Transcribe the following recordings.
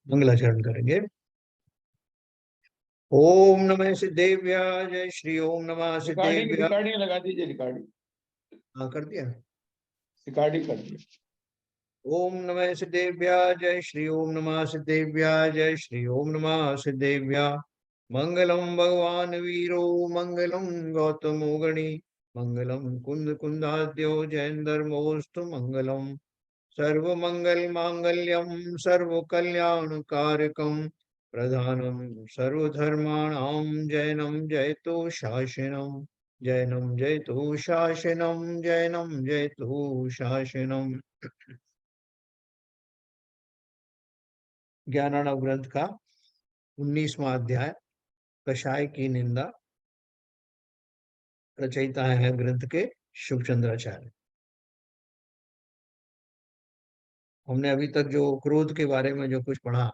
मंगलाचरण करेंगे। ओम नमः सिद्धेभ्यः। जय श्री ओम नमः रिकॉर्डिंग सिद्धेभ्यः। रिकॉर्डिंग लगा दीजिए, रिकॉर्डिंग हाँ, कर दिया। रिकॉर्डिंग कर दीजिए। ओम नमः सिद्धेभ्यः। जय श्री ओम नमः सिद्धेभ्यः। जय श्री ओम नमः सिद्धेभ्यः। मंगलम भगवान वीरो मंगलम गौतमो गणी मंगलम कुंद कुंदाद्यो जैनधर्मोस्तु मंगलम सर्वमंगल मांगल्यम सर्व कल्याण कारकम प्रधानम सर्वधर्माणां जैनम जयतु शासनम जैनम जयतु शासनम जैनम जयतु शासनम। ज्ञानार्णव ग्रंथ का 19वां अध्याय, कषाय की निंदा। रचयिता है ग्रंथ के शुभ चंद्राचार्य। हमने अभी तक जो क्रोध के बारे में जो कुछ पढ़ा,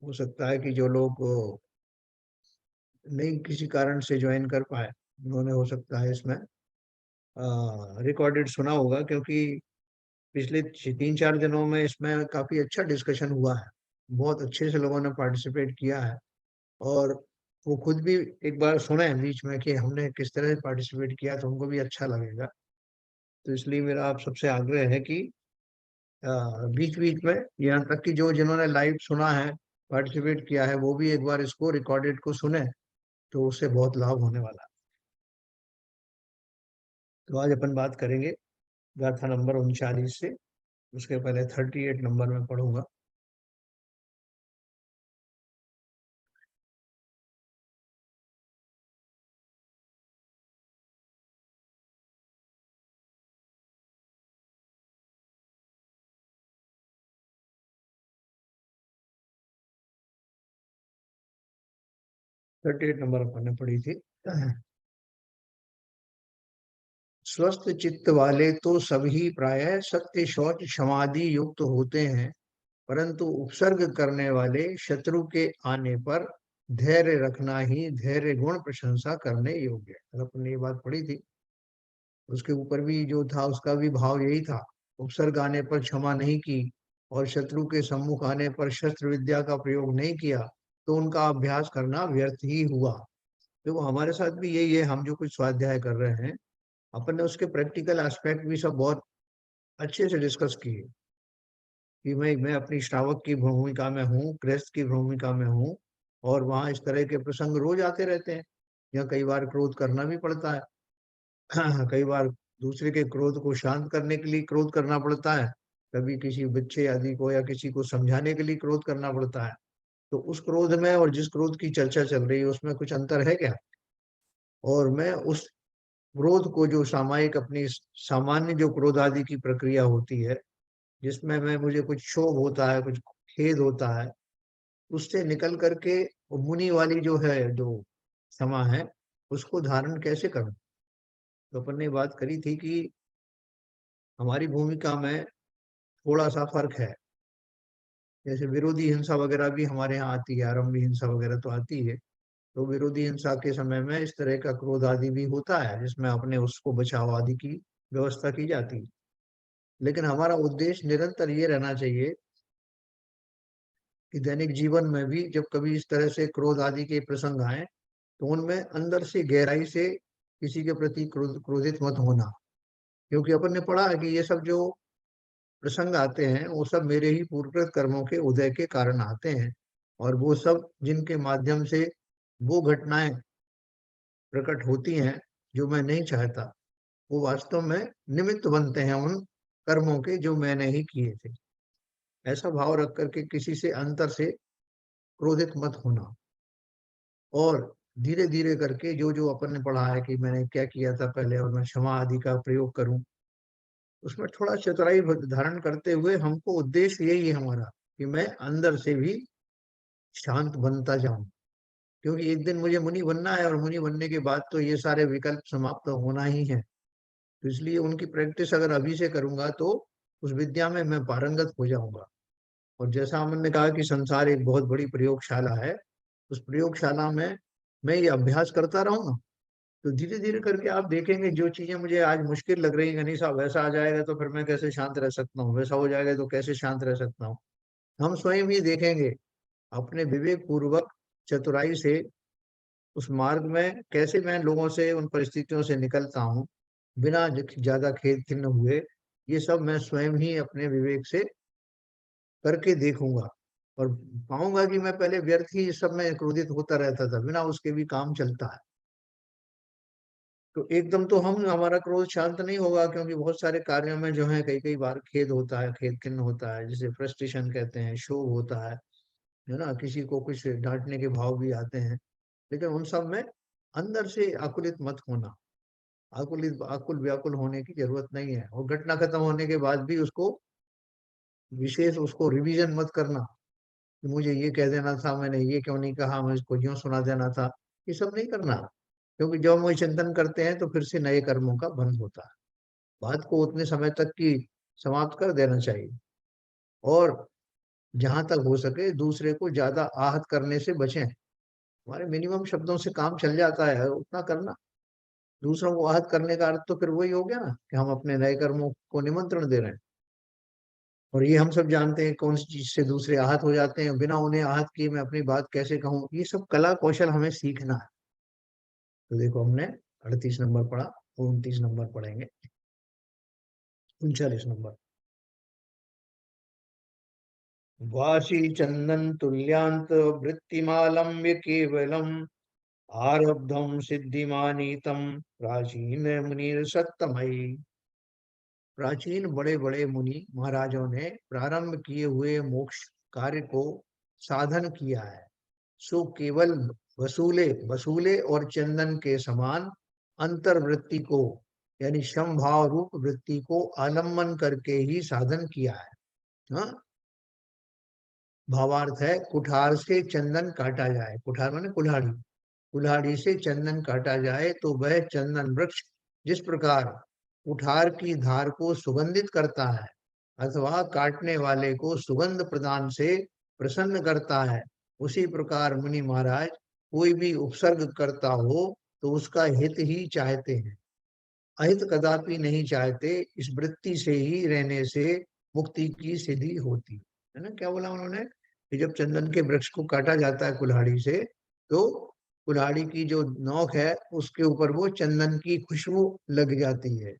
हो सकता है कि जो लोग नहीं किसी कारण से ज्वाइन कर पाए, उन्होंने हो सकता है इसमें रिकॉर्डेड सुना होगा, क्योंकि पिछले 3-4 दिनों में इसमें काफी अच्छा डिस्कशन हुआ है। बहुत अच्छे से लोगों ने पार्टिसिपेट किया है और वो खुद भी एक बार सुने बीच में कि हमने किस तरह से पार्टिसिपेट किया, तो उनको भी अच्छा लगेगा। तो इसलिए मेरा आप सबसे आग्रह है कि बीच बीच में, यहाँ तक कि जो जिन्होंने लाइव सुना है, पार्टिसिपेट किया है, वो भी एक बार इसको रिकॉर्डेड को सुने, तो उससे बहुत लाभ होने वाला है। तो आज अपन बात करेंगे गाथा नंबर 39 से। उसके पहले 38 नंबर में पढ़ूंगा। थर्टी एट नंबर अपन ने पढ़ी थी। स्वस्थ चित्त वाले तो सभी प्रायः सत्य शौच समाधि युक्त होते हैं, परंतु उपसर्ग करने वाले शत्रु के आने पर धैर्य रखना ही धैर्य गुण प्रशंसा करने योग्य है। और अपन ने ये बात पढ़ी थी। उसके ऊपर भी जो था, उसका भी भाव यही था। उपसर्ग आने पर क्षमा नहीं की और शत्रु के सम्मुख आने पर शस्त्र विद्या का प्रयोग नहीं किया, तो उनका अभ्यास करना व्यर्थ ही हुआ। देखो, हमारे साथ भी यही है। हम जो कुछ स्वाध्याय कर रहे हैं, अपन ने उसके प्रैक्टिकल एस्पेक्ट भी सब बहुत अच्छे से डिस्कस किए कि मैं अपनी श्रावक की भूमिका में हूँ, गृहस्थ की भूमिका में हूँ, और वहाँ इस तरह के प्रसंग रोज आते रहते हैं। या कई बार क्रोध करना भी पड़ता है। कई बार दूसरे के क्रोध को शांत करने के लिए क्रोध करना पड़ता है। कभी किसी बच्चे आदि को या किसी को समझाने के लिए क्रोध करना पड़ता है। तो उस क्रोध में और जिस क्रोध की चर्चा चल रही है, उसमें कुछ अंतर है क्या? और मैं उस क्रोध को, जो सामायिक अपनी सामान्य जो क्रोध आदि की प्रक्रिया होती है, जिसमें मैं मुझे कुछ क्षोभ होता है, कुछ खेद होता है, उससे निकल करके वो मुनि वाली जो है, जो क्षमा है, उसको धारण कैसे करूं। तो अपन ने बात करी थी कि हमारी भूमिका में थोड़ा सा फर्क है। जैसे विरोधी हिंसा वगैरह भी हमारे यहाँ आती है, आरंभी हिंसा वगैरह तो आती है। तो विरोधी हिंसा के समय में इस तरह का क्रोध आदि भी होता है, जिसमें अपने उसको बचाव आदि की व्यवस्था की जाती है। लेकिन हमारा उद्देश्य निरंतर ये रहना चाहिए कि दैनिक जीवन में भी जब कभी इस तरह से क्रोध आदि के प्रसंग आए, तो उनमें अंदर से गहराई से किसी के प्रति क्रोधित मत होना। क्योंकि अपन ने पढ़ा है कि ये सब जो प्रसंग आते हैं, वो सब मेरे ही पूर्वकृत कर्मों के उदय के कारण आते हैं। और वो सब जिनके माध्यम से वो घटनाएं प्रकट होती हैं जो मैं नहीं चाहता, वो वास्तव में निमित्त बनते हैं उन कर्मों के जो मैंने ही किए थे। ऐसा भाव रख करके किसी से अंतर से क्रोधित मत होना। और धीरे धीरे करके जो जो अपन ने पढ़ा है कि मैंने क्या किया था पहले, और मैं क्षमा आदि का प्रयोग करूं, उसमें थोड़ा चतुराई धारण करते हुए, हमको उद्देश्य यही है हमारा कि मैं अंदर से भी शांत बनता जाऊं। क्योंकि एक दिन मुझे मुनि बनना है, और मुनि बनने के बाद तो ये सारे विकल्प समाप्त होना ही है। तो इसलिए उनकी प्रैक्टिस अगर अभी से करूंगा, तो उस विद्या में मैं पारंगत हो जाऊंगा। और जैसा हमने कहा कि संसार एक बहुत बड़ी प्रयोगशाला है, उस प्रयोगशाला में मैं ये अभ्यास करता रहूंगा, तो धीरे धीरे करके आप देखेंगे जो चीजें मुझे आज मुश्किल लग रही है, नहीं साहब वैसा आ जाएगा तो फिर मैं कैसे शांत रह सकता हूँ, वैसा हो जाएगा तो कैसे शांत रह सकता हूँ। हम स्वयं ही देखेंगे अपने विवेक पूर्वक चतुराई से उस मार्ग में कैसे मैं लोगों से उन परिस्थितियों से निकलता हूँ बिना ज्यादा खेद खिन्न हुए। ये सब मैं स्वयं ही अपने विवेक से करके देखूंगा और पाऊंगा कि मैं पहले व्यर्थ ही इस सब में क्रोधित होता रहता था, बिना उसके भी काम चलता है। तो एकदम तो हम हमारा क्रोध शांत नहीं होगा, क्योंकि बहुत सारे कार्यों में जो है कई कई बार खेद होता है, खेद खिन्न होता है, जिसे फ्रस्ट्रेशन कहते हैं, क्षोभ होता है ना, किसी को कुछ डांटने के भाव भी आते हैं। लेकिन उन सब में अंदर से आकुलित मत होना, आकुलित आकुल व्याकुल होने की जरूरत नहीं है। और घटना खत्म होने के बाद भी उसको विशेष उसको रिवीजन मत करना कि मुझे ये कह देना था, मैंने ये क्यों नहीं कहा, मैं इसको यूं सुना देना था। ये सब नहीं करना, क्योंकि जब वो चिंतन करते हैं तो फिर से नए कर्मों का बंध होता है। बात को उतने समय तक की समाप्त कर देना चाहिए और जहां तक हो सके दूसरे को ज्यादा आहत करने से बचें। हमारे मिनिमम शब्दों से काम चल जाता है, उतना करना। दूसरों को आहत करने का अर्थ तो फिर वही हो गया ना कि हम अपने नए कर्मों को निमंत्रण दे रहे हैं। और ये हम सब जानते हैं कौन सी चीज से दूसरे आहत हो जाते हैं, बिना उन्हें आहत किए मैं अपनी बात कैसे कहूँ। ये सब कला कौशल हमें सीखना है। तो देखो हमने 38 नंबर पढ़ा, 29 नंबर पढ़ेंगे, 39 नंबर। वासी चंदन तुल्यांत वृत्तिमालम्ब्य केवलम आरब्धम सिद्धिमानीतम प्राचीन मुनिर सत्तमयी। प्राचीन बड़े बड़े मुनि महाराजों ने प्रारंभ किए हुए मोक्ष कार्य को साधन किया है, सो केवल वसूले वसूले और चंदन के समान अंतर्वृत्ति को, यानी समभाव रूप वृत्ति को आलम्बन करके ही साधन किया है। हाँ, भावार्थ है कुठार से चंदन काटा जाए, कुठार माने कुल्हाड़ी, कुल्हाड़ी से चंदन काटा जाए तो वह चंदन वृक्ष जिस प्रकार कुठार की धार को सुगंधित करता है अथवा काटने वाले को सुगंध प्रदान से प्रसन्न करता है, उसी प्रकार मुनि महाराज कोई भी उपसर्ग करता हो तो उसका हित ही चाहते हैं, अहित कदापि नहीं चाहते। इस वृत्ति से ही रहने से मुक्ति की सिद्धि होती है ना। क्या बोला उन्होंने कि जब चंदन के वृक्ष को काटा जाता है कुल्हाड़ी से, तो कुल्हाड़ी की जो नोक है उसके ऊपर वो चंदन की खुशबू लग जाती है।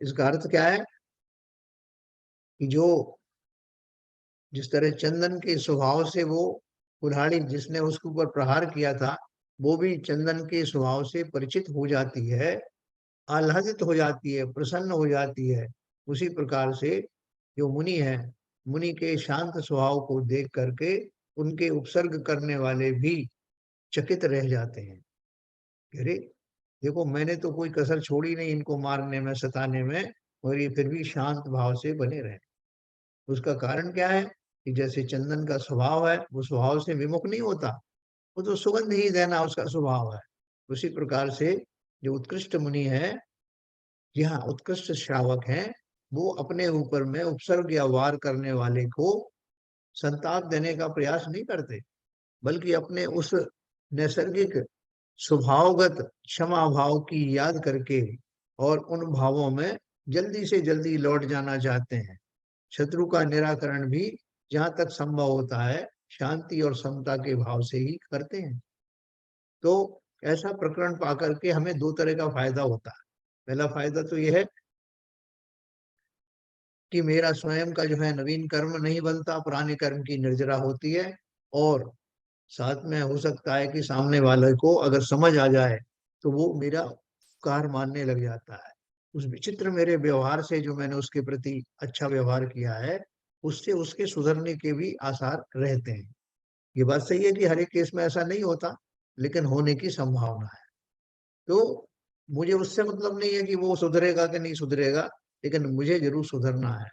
इसका अर्थ क्या है कि जो जिस तरह चंदन के स्वभाव से वो कुल्हाड़ी जिसने उसके ऊपर प्रहार किया था वो भी चंदन के स्वभाव से परिचित हो जाती है, आह्लादित हो जाती है, प्रसन्न हो जाती है। उसी प्रकार से जो मुनि है, मुनि के शांत स्वभाव को देख करके उनके उपसर्ग करने वाले भी चकित रह जाते हैं। अरे देखो मैंने तो कोई कसर छोड़ी नहीं इनको मारने में सताने में, और ये फिर भी शांत भाव से बने रहे। उसका कारण क्या है कि जैसे चंदन का स्वभाव है वो स्वभाव से विमुख नहीं होता, वो तो सुगंध ही देना उसका स्वभाव है। उसी प्रकार से जो उत्कृष्ट मुनि है, यहाँ उत्कृष्ट श्रावक हैं, वो अपने ऊपर में उपसर्ग या वार करने वाले को संताप देने का प्रयास नहीं करते, बल्कि अपने उस नैसर्गिक स्वभावगत क्षमा भाव की याद करके और उन भावों में जल्दी से जल्दी लौट जाना चाहते हैं। शत्रु का निराकरण भी जहां तक संभव होता है शांति और समता के भाव से ही करते हैं। तो ऐसा प्रकरण पा करके हमें दो तरह का फायदा होता है। पहला फायदा तो यह है कि मेरा स्वयं का जो है नवीन कर्म नहीं बनता, पुराने कर्म की निर्जरा होती है। और साथ में हो सकता है कि सामने वाले को अगर समझ आ जाए तो वो मेरा उपकार मानने लग जाता है। उस विचित्र मेरे व्यवहार से जो मैंने उसके प्रति अच्छा व्यवहार किया है उससे उसके सुधरने के भी आसार रहते हैं। ये बात सही है कि हर एक केस में ऐसा नहीं होता, लेकिन होने की संभावना है। तो मुझे उससे मतलब नहीं है कि वो सुधरेगा कि नहीं सुधरेगा, लेकिन मुझे जरूर सुधरना है।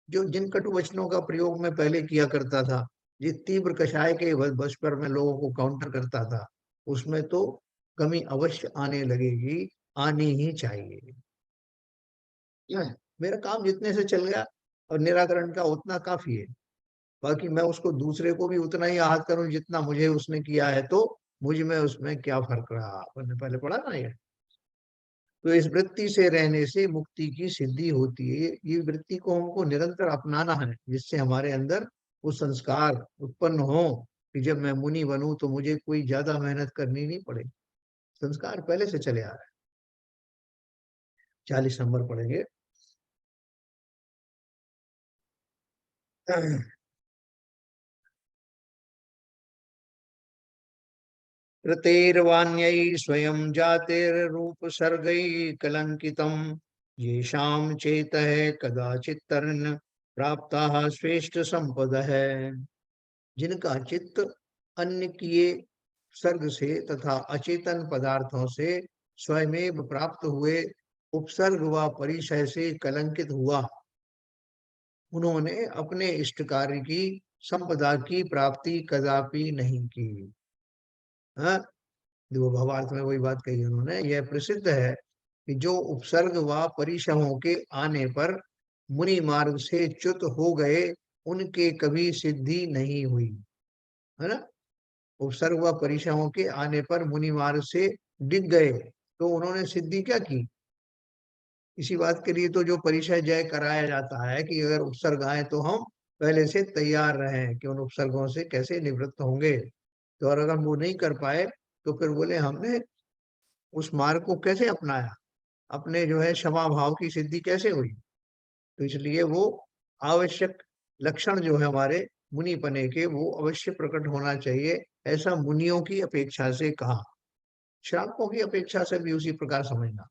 जो जिन कटु वचनों का प्रयोग मैं पहले किया करता था, जिस तीव्र कषाय के बस पर मैं लोगों को काउंटर करता था, उसमें तो कमी अवश्य आने लगेगी, आनी ही चाहिए। क्या है? मेरा काम जितने से चल गया और निराकरण का उतना काफी है। बाकी मैं उसको दूसरे को भी उतना ही आहत करूं जितना मुझे उसने किया है, तो मुझ में उसमें क्या फर्क रहा, आपने पहले पढ़ा ना ये। तो इस वृत्ति से रहने से मुक्ति की सिद्धि होती है। ये वृत्ति को हमको निरंतर अपनाना है, जिससे हमारे अंदर वो संस्कार उत्पन्न हो कि जब मैं मुनि बनूं तो मुझे कोई ज्यादा मेहनत करनी नहीं पड़े। संस्कार पहले से चले आ रहे हैं। 40 नंबर पढ़ेंगे। ऋतेर्वाण्यै स्वयं जातेर्रूप सर्गै कलंकितम् येषां चेतः कदाचित्तर्न प्राप्ताः श्रेष्ठ संपदः। जिनका चित्त अन्य किए सर्ग से तथा अचेतन पदार्थों से स्वयमेव प्राप्त हुए उपसर्ग व परिचय से कलंकित हुआ, उन्होंने अपने इष्ट कार्य की संपदा की प्राप्ति कदापि नहीं की। हाँ, देखो भावार्थ में वही बात कही उन्होंने। यह प्रसिद्ध है कि जो उपसर्ग व परिसमों के आने पर मुनि मार्ग से च्युत हो गए, उनके कभी सिद्धि नहीं हुई, है ना। उपसर्ग व परिसमों के आने पर मुनि मार्ग से डिग गए तो उन्होंने सिद्धि क्या की। इसी बात के लिए तो जो परिचय जय कराया जाता है कि अगर उपसर्ग आए तो हम पहले से तैयार रहें कि उन उपसर्गों से कैसे निवृत्त होंगे। तो और अगर वो नहीं कर पाए तो फिर बोले हमने उस मार्ग को कैसे अपनाया, अपने जो है क्षमा भाव की सिद्धि कैसे हुई। तो इसलिए वो आवश्यक लक्षण जो है हमारे मुनि पने के, वो अवश्य प्रकट होना चाहिए, ऐसा मुनियों की अपेक्षा से कहा। श्रावकों की अपेक्षा से भी उसी प्रकार समझना।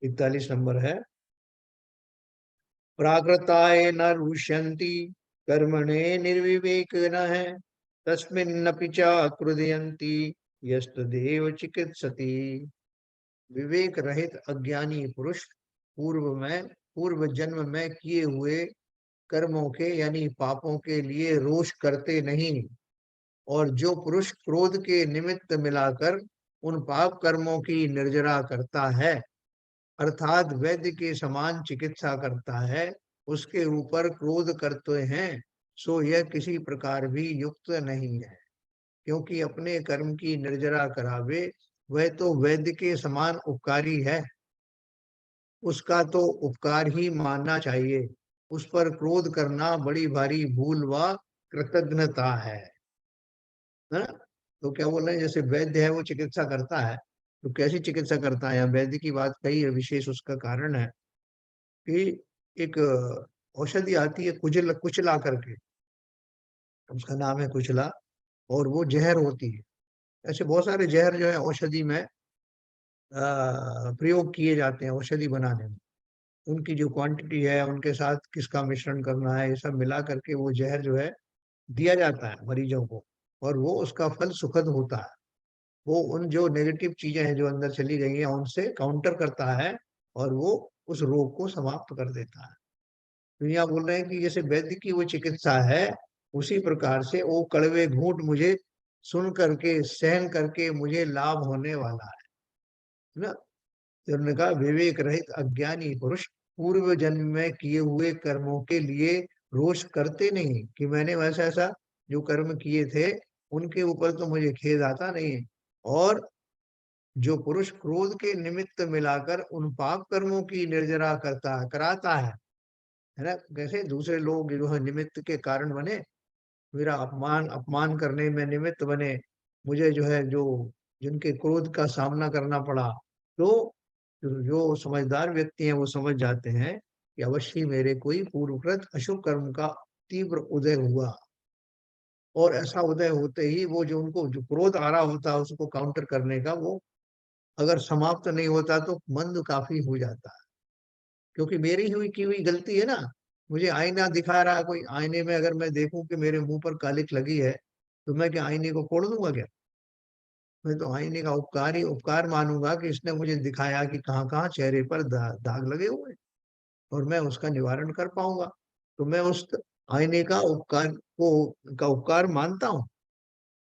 41 नंबर है। प्राकृताय न रुष्यन्ति कर्मणे निर्विवेक न है तस्मिन्नपि च क्रुदयन्ति यस्तदेव चिकित्सति। विवेक रहित अज्ञानी पुरुष पूर्व जन्म में किए हुए कर्मों के यानी पापों के लिए रोष करते नहीं, और जो पुरुष क्रोध के निमित्त मिलाकर उन पाप कर्मों की निर्जरा करता है, अर्थात वैद्य के समान चिकित्सा करता है, उसके ऊपर क्रोध करते हैं, सो यह किसी प्रकार भी युक्त नहीं है। क्योंकि अपने कर्म की निर्जरा करावे वह तो वैद्य के समान उपकारी है, उसका तो उपकार ही मानना चाहिए। उस पर क्रोध करना बड़ी भारी भूल व कृतज्ञता है ना। तो क्या बोल रहे हैं, जैसे वैद्य है वो चिकित्सा करता है, तो कैसी चिकित्सा करता है, यहाँ वैद्य की बात कही है। विशेष उसका कारण है कि एक औषधि आती है कुचला कुचला करके, उसका नाम है कुचला, और वो जहर होती है। ऐसे बहुत सारे जहर जो है औषधि में प्रयोग किए जाते हैं औषधि बनाने में। उनकी जो क्वांटिटी है, उनके साथ किसका मिश्रण करना है, ये सब मिला करके वो जहर जो है दिया जाता है मरीजों को, और वो उसका फल सुखद होता है। वो उन जो नेगेटिव चीजें हैं जो अंदर चली गई हैं उनसे काउंटर करता है, और वो उस रोग को समाप्त कर देता है। तो यहाँ बोल रहे हैं कि जैसे वैद्य की वो चिकित्सा है, उसी प्रकार से वो कड़वे घूंट मुझे सुन करके सहन करके मुझे लाभ होने वाला है ना। तो उन्होंने कहा विवेक रहित अज्ञानी पुरुष पूर्व जन्म में किए हुए कर्मों के लिए रोष करते नहीं कि मैंने वैसा ऐसा जो कर्म किए थे उनके ऊपर तो मुझे खेद आता नहीं है। और जो पुरुष क्रोध के निमित्त मिलाकर उन पाप कर्मों की निर्जरा कराता है ना। कैसे दूसरे लोग जो है निमित्त के कारण बने, मेरा अपमान अपमान करने में निमित्त बने, मुझे जो है जो जिनके क्रोध का सामना करना पड़ा, तो जो समझदार व्यक्ति हैं वो समझ जाते हैं कि अवश्य मेरे कोई पूर्वकृत अशुभ कर्म का तीव्र उदय हुआ। और ऐसा उदय होते ही वो जो उनको जो क्रोध आ रहा होता है उसको काउंटर करने का, वो अगर समाप्त नहीं होता तो मंद काफी हो जाता है। क्योंकि मेरी हुई की हुई गलती है ना। मुझे आईना दिखा रहा है कोई, आईने में अगर मैं देखूं कि मेरे मुंह पर कालिक लगी है, तो मैं क्या आईने को फोड़ दूंगा क्या। मैं तो आईने का उपकार ही उपकार मानूंगा कि इसने मुझे दिखाया कि कहाँ कहाँ चेहरे पर दाग लगे हुए हैं, और मैं उसका निवारण कर पाऊंगा। तो मैं उस आईने का उपकार मानता हूँ।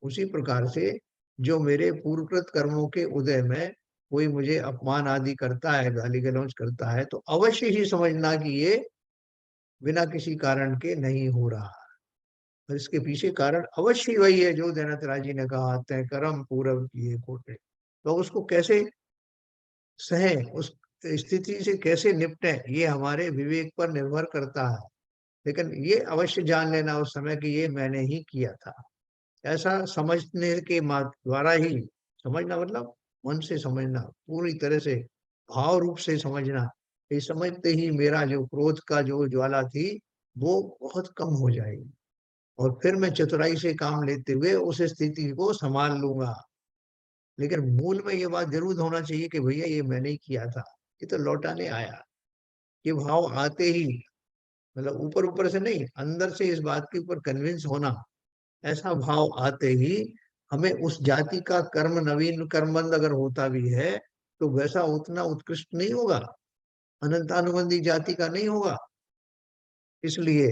उसी प्रकार से जो मेरे पूर्वकृत कर्मों के उदय में कोई मुझे अपमान आदि करता है, गाली गलौज करता है, तो अवश्य ही समझना कि ये बिना किसी कारण के नहीं हो रहा, और इसके पीछे कारण अवश्य वही है जो दयानंद जी ने कहा, तय कर्म पूरब किए कोटे। तो उसको कैसे सहें, उस स्थिति से कैसे निपटें, ये हमारे विवेक पर निर्भर करता है। लेकिन ये अवश्य जान लेना उस समय कि ये मैंने ही किया था। ऐसा समझने के द्वारा ही, समझना मतलब मन से समझना, पूरी तरह से भाव रूप से समझना, ये समझते ही मेरा जो क्रोध का जो ज्वाला थी वो बहुत कम हो जाएगी, और फिर मैं चतुराई से काम लेते हुए उस स्थिति को संभाल लूंगा। लेकिन मूल में ये बात जरूर होना चाहिए कि भैया ये मैंने ही किया था, ये तो लौटाने आया। ये भाव आते ही, मतलब ऊपर ऊपर से नहीं, अंदर से इस बात के ऊपर कन्विंस होना, ऐसा भाव आते ही हमें उस जाति का कर्म, नवीन कर्मबंध अगर होता भी है तो वैसा उतना उत्कृष्ट नहीं होगा, अनंतानुबंधी जाति का नहीं होगा। इसलिए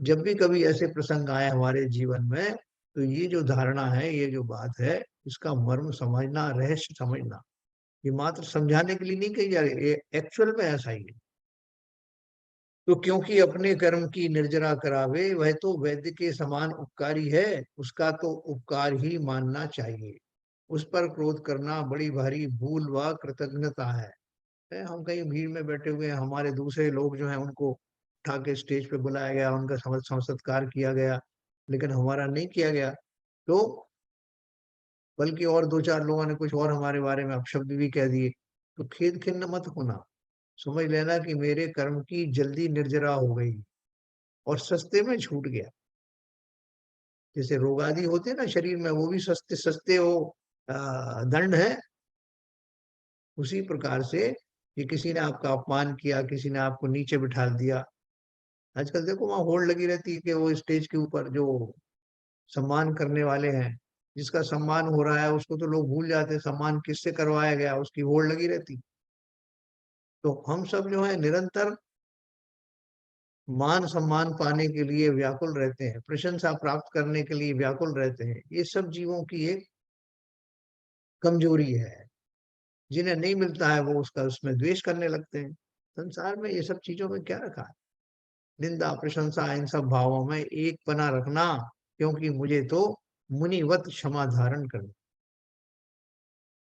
जब भी कभी ऐसे प्रसंग आए हमारे जीवन में, तो ये जो धारणा है, ये जो बात है, इसका मर्म समझना, रहस्य समझना, ये मात्र समझाने के लिए नहीं कही जा रही, ये एक्चुअल में ऐसा ही है। तो क्योंकि अपने कर्म की निर्जरा करावे, वह तो वैद्य के समान उपकारी है, उसका तो उपकार ही मानना चाहिए। उस पर क्रोध करना बड़ी भारी भूल व कृतज्ञता है। हम कहीं भीड़ में बैठे हुए हैं, हमारे दूसरे लोग जो हैं उनको उठा के स्टेज पे बुलाया गया, उनका सत्कार किया गया, लेकिन हमारा नहीं किया गया, तो बल्कि और दो चार लोगों ने कुछ और हमारे बारे में अपशब्द भी कह दिए, तो खेद खिन्न मत होना, समझ लेना कि मेरे कर्म की जल्दी निर्जरा हो गई और सस्ते में छूट गया। जैसे रोग आदि होते हैं ना शरीर में, वो भी सस्ते सस्ते वो दंड है। उसी प्रकार से कि किसी ने आपका अपमान किया, किसी ने आपको नीचे बिठा दिया, आजकल देखो वहां होड़ लगी रहती है कि वो स्टेज के ऊपर जो सम्मान करने वाले हैं, जिसका सम्मान हो रहा है उसको तो लोग भूल जाते हैं, सम्मान किससे करवाया गया उसकी होड़ लगी रहती। तो हम सब जो है निरंतर मान सम्मान पाने के लिए व्याकुल रहते हैं, प्रशंसा प्राप्त करने के लिए व्याकुल रहते हैं। ये सब जीवों की एक कमजोरी है, जिन्हें नहीं मिलता है वो उसका उसमें द्वेष करने लगते हैं। संसार में ये सब चीजों में क्या रखा है, निंदा प्रशंसा इन सब भावों में एक पना रखना, क्योंकि मुझे तो मुनिवत क्षमा धारण करना।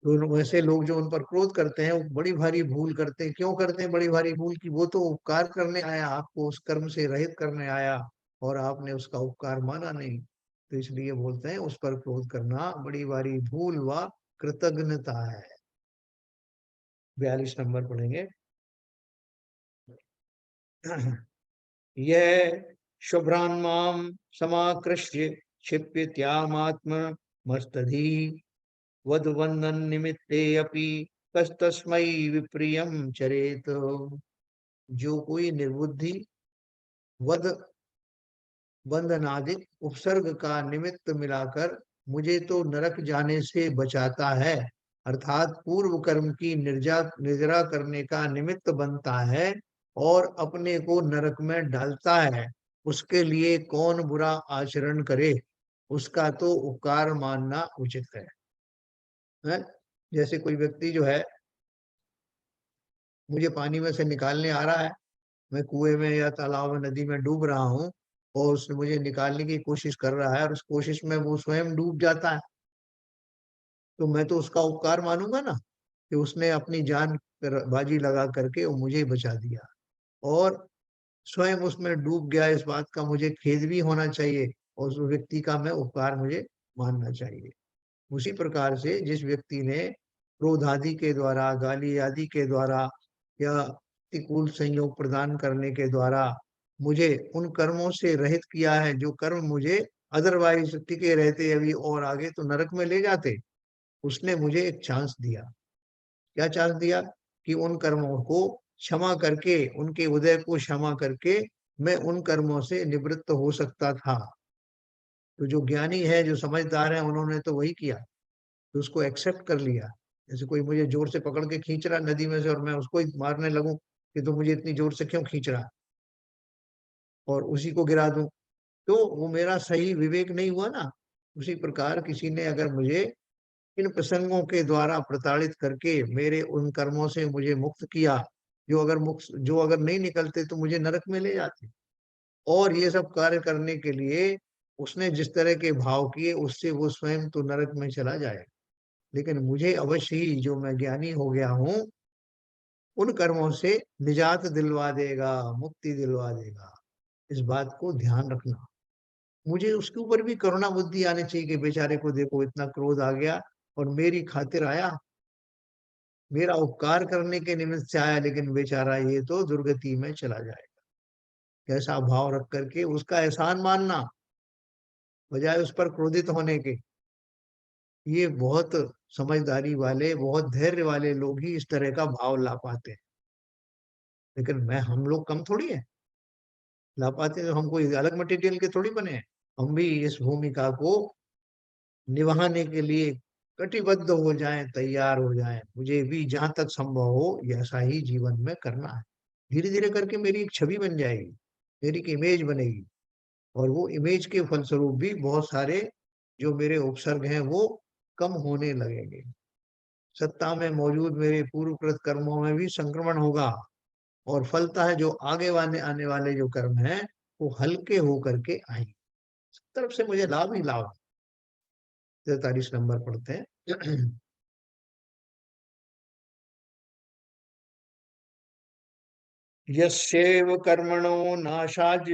तो वैसे लोग जो उन पर क्रोध करते हैं वो बड़ी भारी भूल करते हैं। क्यों करते हैं बड़ी भारी भूल? की वो तो उपकार करने आया, आपको उस कर्म से रहित करने आया, और आपने उसका उपकार माना नहीं, तो इसलिए बोलते हैं उस पर क्रोध करना बड़ी भारी भूल व कृतज्ञता है। 42 नंबर पढ़ेंगे। यह शुभ्रान्मां समाकृष्य क्षिप्यत्यामात्म मस्तधी वधवंदन निमित्ते अपि कस्तस्मै विप्रियम चरेत। जो कोई निर्बुद्धि वध बंधनादिक उपसर्ग का निमित्त मिलाकर मुझे तो नरक जाने से बचाता है, अर्थात पूर्व कर्म की निर्जरा करने का निमित्त बनता है और अपने को नरक में डालता है, उसके लिए कौन बुरा आचरण करे, उसका तो उपकार मानना उचित है? जैसे कोई व्यक्ति जो है, मुझे पानी में से निकालने आ रहा है, मैं कुएं में या तालाब में नदी में डूब रहा हूँ, और उसने मुझे निकालने की कोशिश कर रहा है और उस कोशिश में वो स्वयं डूब जाता है, तो मैं तो उसका उपकार मानूंगा ना, कि उसने अपनी जान पर बाजी लगा करके वो मुझे बचा दिया, और स्वयं उसमें डूब गया, इस बात का मुझे खेद भी होना चाहिए, और उस व्यक्ति का मैं उपकार मुझे मानना चाहिए। उसी प्रकार से जिस व्यक्ति ने क्रोध आदि के द्वारा, गाली आदि के द्वारा या प्रतिकूल संयोग प्रदान करने के द्वारा मुझे उन कर्मों से रहित किया है, जो कर्म मुझे अदरवाइज टिके रहते अभी और आगे तो नरक में ले जाते, उसने मुझे एक चांस दिया। क्या चांस दिया? कि उन कर्मों को क्षमा करके, उनके उदय को क्षमा करके मैं उन कर्मों से निवृत्त हो सकता था। तो जो ज्ञानी है, जो समझदार है, उन्होंने तो वही किया, तो उसको एक्सेप्ट कर लिया। जैसे कोई मुझे जोर से पकड़ के खींच रहा नदी में से, और मैं उसको ही मारने लगूं कि तो मुझे इतनी जोर से क्यों खींच रहा, और उसी को गिरा दूं, तो वो मेरा सही विवेक नहीं हुआ ना। उसी प्रकार किसी ने अगर मुझे इन प्रसंगों के द्वारा प्रताड़ित करके मेरे उन कर्मों से मुझे मुक्त किया, जो अगर नहीं निकलते तो मुझे नरक में ले जाते, और ये सब कार्य करने के लिए उसने जिस तरह के भाव किए, उससे वो स्वयं तो नरक में चला जाए, लेकिन मुझे अवश्य ही, जो मैं ज्ञानी हो गया हूँ, उन कर्मों से निजात दिलवा देगा, मुक्ति दिलवा देगा। इस बात को ध्यान रखना। मुझे उसके ऊपर भी करुणा बुद्धि आनी चाहिए कि बेचारे को देखो इतना क्रोध आ गया और मेरी खातिर आया, मेरा उपकार करने के निमित्त से आया, लेकिन बेचारा ये तो दुर्गति में चला जाएगा। कैसा भाव रख करके उसका एहसान मानना, बजाय उस पर क्रोधित होने के। ये बहुत समझदारी वाले, बहुत धैर्य वाले लोग ही इस तरह का भाव ला पाते हैं। लेकिन मैं हम लोग कम थोड़ी है, ला पाते तो हम कोई अलग मटेरियल के थोड़ी बने हैं। हम भी इस भूमिका को निभाने के लिए कटिबद्ध हो जाएं, तैयार हो जाएं। मुझे भी जहां तक संभव हो ऐसा ही जीवन में करना है। धीरे धीरे करके मेरी एक छवि बन जाएगी, मेरी एक इमेज बनेगी, और वो इमेज के फलस्वरूप भी बहुत सारे जो मेरे उपसर्ग हैं वो कम होने लगेंगे। सत्ता में मौजूद मेरे पूर्वकृत कर्मों में भी संक्रमण होगा, और फलता है जो आगे वाले आने वाले जो कर्म हैं वो हल्के होकर के आएंगे। सब तरफ से मुझे लाभ ही लाभ। 43 नंबर पढ़ते हैं। यस्यैव कर्मणो नाशाज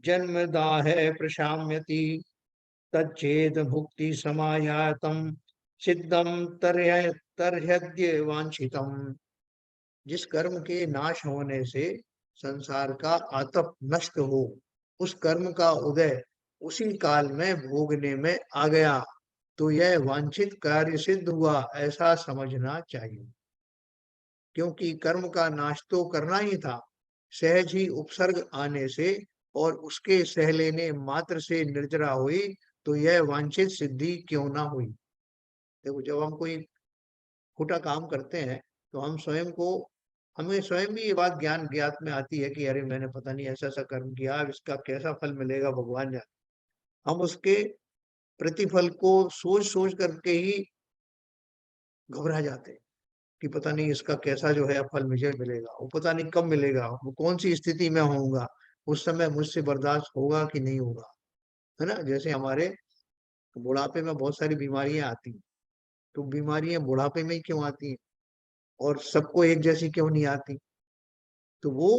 जन्मदाह प्रशाम्यति तच्चेद भुक्ति समायातम सिद्धम तरह्यद्य वांछितम। जिस कर्म के नाश होने से संसार का आतप नष्ट हो, उस कर्म का उदय उसी काल में भोगने में आ गया, तो यह वांछित कार्य सिद्ध हुआ, ऐसा समझना चाहिए। क्योंकि कर्म का नाश तो करना ही था, सहज ही उपसर्ग आने से और उसके सह लेने मात्र से निर्जरा हुई, तो यह वांछित सिद्धि क्यों ना हुई। देखो, जब हम कोई खोटा काम करते हैं तो हम स्वयं को, हमें स्वयं भी ये बात ज्ञान ज्ञात में आती है कि अरे मैंने पता नहीं ऐसा ऐसा कर्म किया, अब इसका कैसा फल मिलेगा भगवान जाने। हम उसके प्रतिफल को सोच सोच करके ही घबरा जाते हैं कि पता नहीं इसका कैसा जो है फल मुझे मिलेगा, वो पता नहीं कब मिलेगा, वो कौन सी स्थिति में होऊंगा, उस समय मुझसे बर्दाश्त होगा कि नहीं होगा। है ना? जैसे हमारे बुढ़ापे में बहुत सारी बीमारियां आती हैं, तो बीमारियां बुढ़ापे में ही क्यों आती हैं और सबको एक जैसी क्यों नहीं आती? तो वो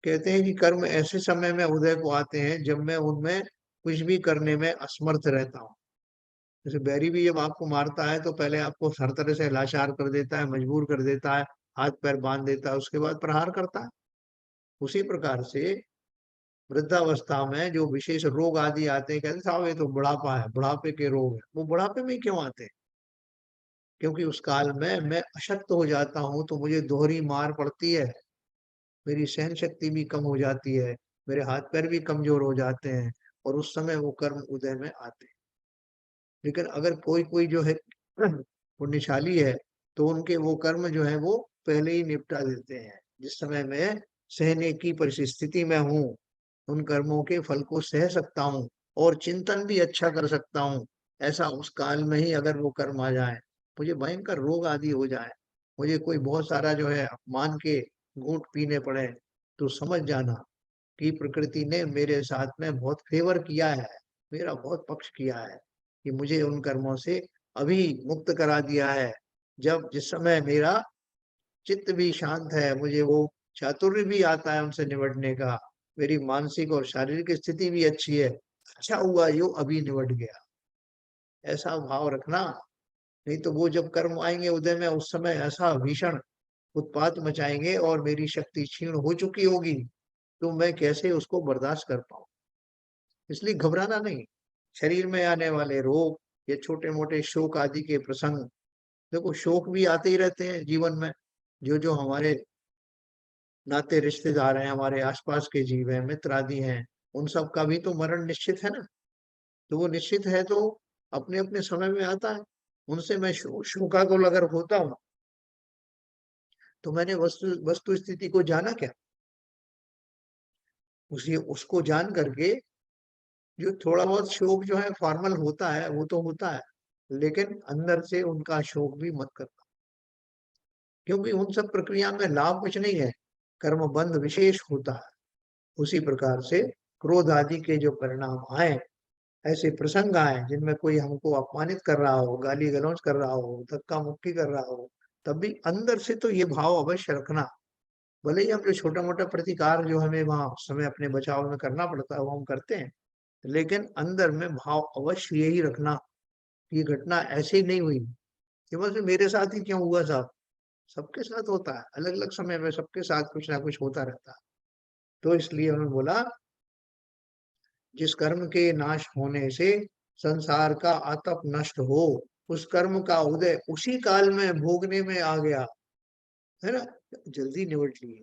कहते हैं कि कर्म ऐसे समय में उदय को आते हैं जब मैं उनमें कुछ भी करने में असमर्थ रहता हूँ। जैसे बैरी भी जब आपको मारता है तो पहले आपको हर तरह से लाचार कर देता है, मजबूर कर देता है, हाथ पैर बांध देता है, उसके बाद प्रहार करता है। उसी प्रकार से वृद्धावस्था में जो विशेष रोग आदि आते हैं, कहते साहब ये तो बुढ़ापा है, बुढ़ापे के रोग है। वो बुढ़ापे में क्यों आते हैं? क्योंकि उस काल में मैं अशक्त हो जाता हूँ, तो मुझे दोहरी मार पड़ती है, मेरी सहन शक्ति भी कम हो जाती है, मेरे हाथ पैर भी कमजोर हो जाते हैं, और उस समय वो कर्म उदय में आते हैं। लेकिन अगर कोई कोई जो है पुण्यशाली है, तो उनके वो कर्म जो है वो पहले ही निपटा देते हैं। जिस समय मैं सहने की परिस्थिति में हूँ, उन कर्मों के फल को सह सकता हूँ और चिंतन भी अच्छा कर सकता हूँ, ऐसा उस काल में ही अगर वो कर्म आ जाए, मुझे भयंकर रोग आदि हो जाए, मुझे कोई बहुत सारा जो है अपमान के घूंट पीने पड़े, तो समझ जाना कि प्रकृति ने मेरे साथ में बहुत फेवर किया है, मेरा बहुत पक्ष किया है, कि मुझे उन कर्मों से अभी मुक्त करा दिया है। जब जिस समय मेरा चित्त भी शांत है, मुझे वो चातुर्य भी आता है उनसे निपटने का, मेरी मानसिक और शारीरिक स्थिति भी अच्छी है, अच्छा हुआ यो अभी निपट गया, ऐसा भाव रखना। नहीं तो वो जब कर्म आएंगे उदय में, उस समय ऐसा भीषण उत्पात मचाएंगे और मेरी शक्ति क्षीण हो चुकी होगी, तो मैं कैसे उसको बर्दाश्त कर पाऊं। इसलिए घबराना नहीं। शरीर में आने वाले रोग या छोटे मोटे शोक आदि के प्रसंग, देखो शोक भी आते ही रहते हैं जीवन में। जो जो हमारे नाते रिश्तेदार हैं, हमारे आसपास के जीव हैं, मित्र आदि हैं, उन सब का भी तो मरण निश्चित है ना। तो वो निश्चित है, तो अपने अपने समय में आता है। उनसे मैं शोकाकुल अगर होता हूँ, तो मैंने वस्तु वस्तु स्थिति को जाना क्या? उसी उसको जान करके जो थोड़ा बहुत शोक जो है फॉर्मल होता है, वो तो होता है, लेकिन अंदर से उनका शोक भी मत करना, क्योंकि उन सब प्रक्रिया में लाभ कुछ नहीं है, कर्म बंध विशेष होता है। उसी प्रकार से क्रोध आदि के जो परिणाम आए, ऐसे प्रसंग आए जिनमें कोई हमको अपमानित कर रहा हो, गाली गलौज कर रहा हो, धक्का मुक्की कर रहा हो, तब भी अंदर से तो ये भाव अवश्य रखना। भले ही हम जो छोटा मोटा प्रतिकार जो हमें वहां उस समय अपने बचाव में करना पड़ता है वो हम करते हैं, लेकिन अंदर में भाव अवश्य यही रखना कि ये घटना ऐसे ही नहीं हुई, ये बस मेरे साथ ही क्यों हुआ साहब, सबके साथ होता है, अलग अलग समय में सबके साथ कुछ ना कुछ होता रहता है। तो इसलिए उन्होंने बोला, जिस कर्म के नाश होने से संसार का आतप नष्ट हो, उस कर्म का उदय उसी काल में भोगने में आ गया, है ना, जल्दी निपट लिए,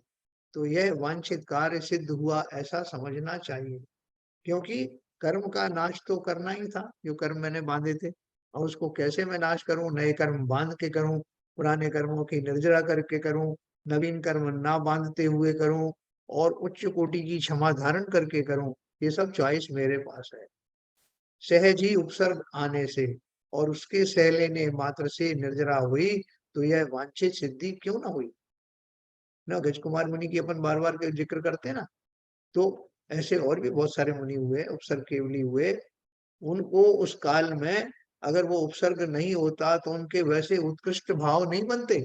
तो यह वांछित कार्य सिद्ध हुआ ऐसा समझना चाहिए। क्योंकि कर्म का नाश तो करना ही था, जो कर्म मैंने बांधे थे, और उसको कैसे मैं नाश करूं, नए कर्म बांध के करूं, पुराने कर्मों की निर्जरा करके करूं, नवीन कर्म ना बांधते हुए करूं, और उच्च कोटि की क्षमा धारण करके करूं, ये सब चॉइस मेरे पास है। सहज ही उपसर्ग आने से और उसके सह लेने मात्र से निर्जरा हुई, तो यह वांछित सिद्धि क्यों ना हुई। ना गज कुमार मुनि की अपन बार बार जिक्र करते हैं ना, तो ऐसे और भी बहुत सारे मुनि हुए, उपसर्ग केवली हुए, उनको उस काल में अगर वो उपसर्ग नहीं होता तो उनके वैसे उत्कृष्ट भाव नहीं बनते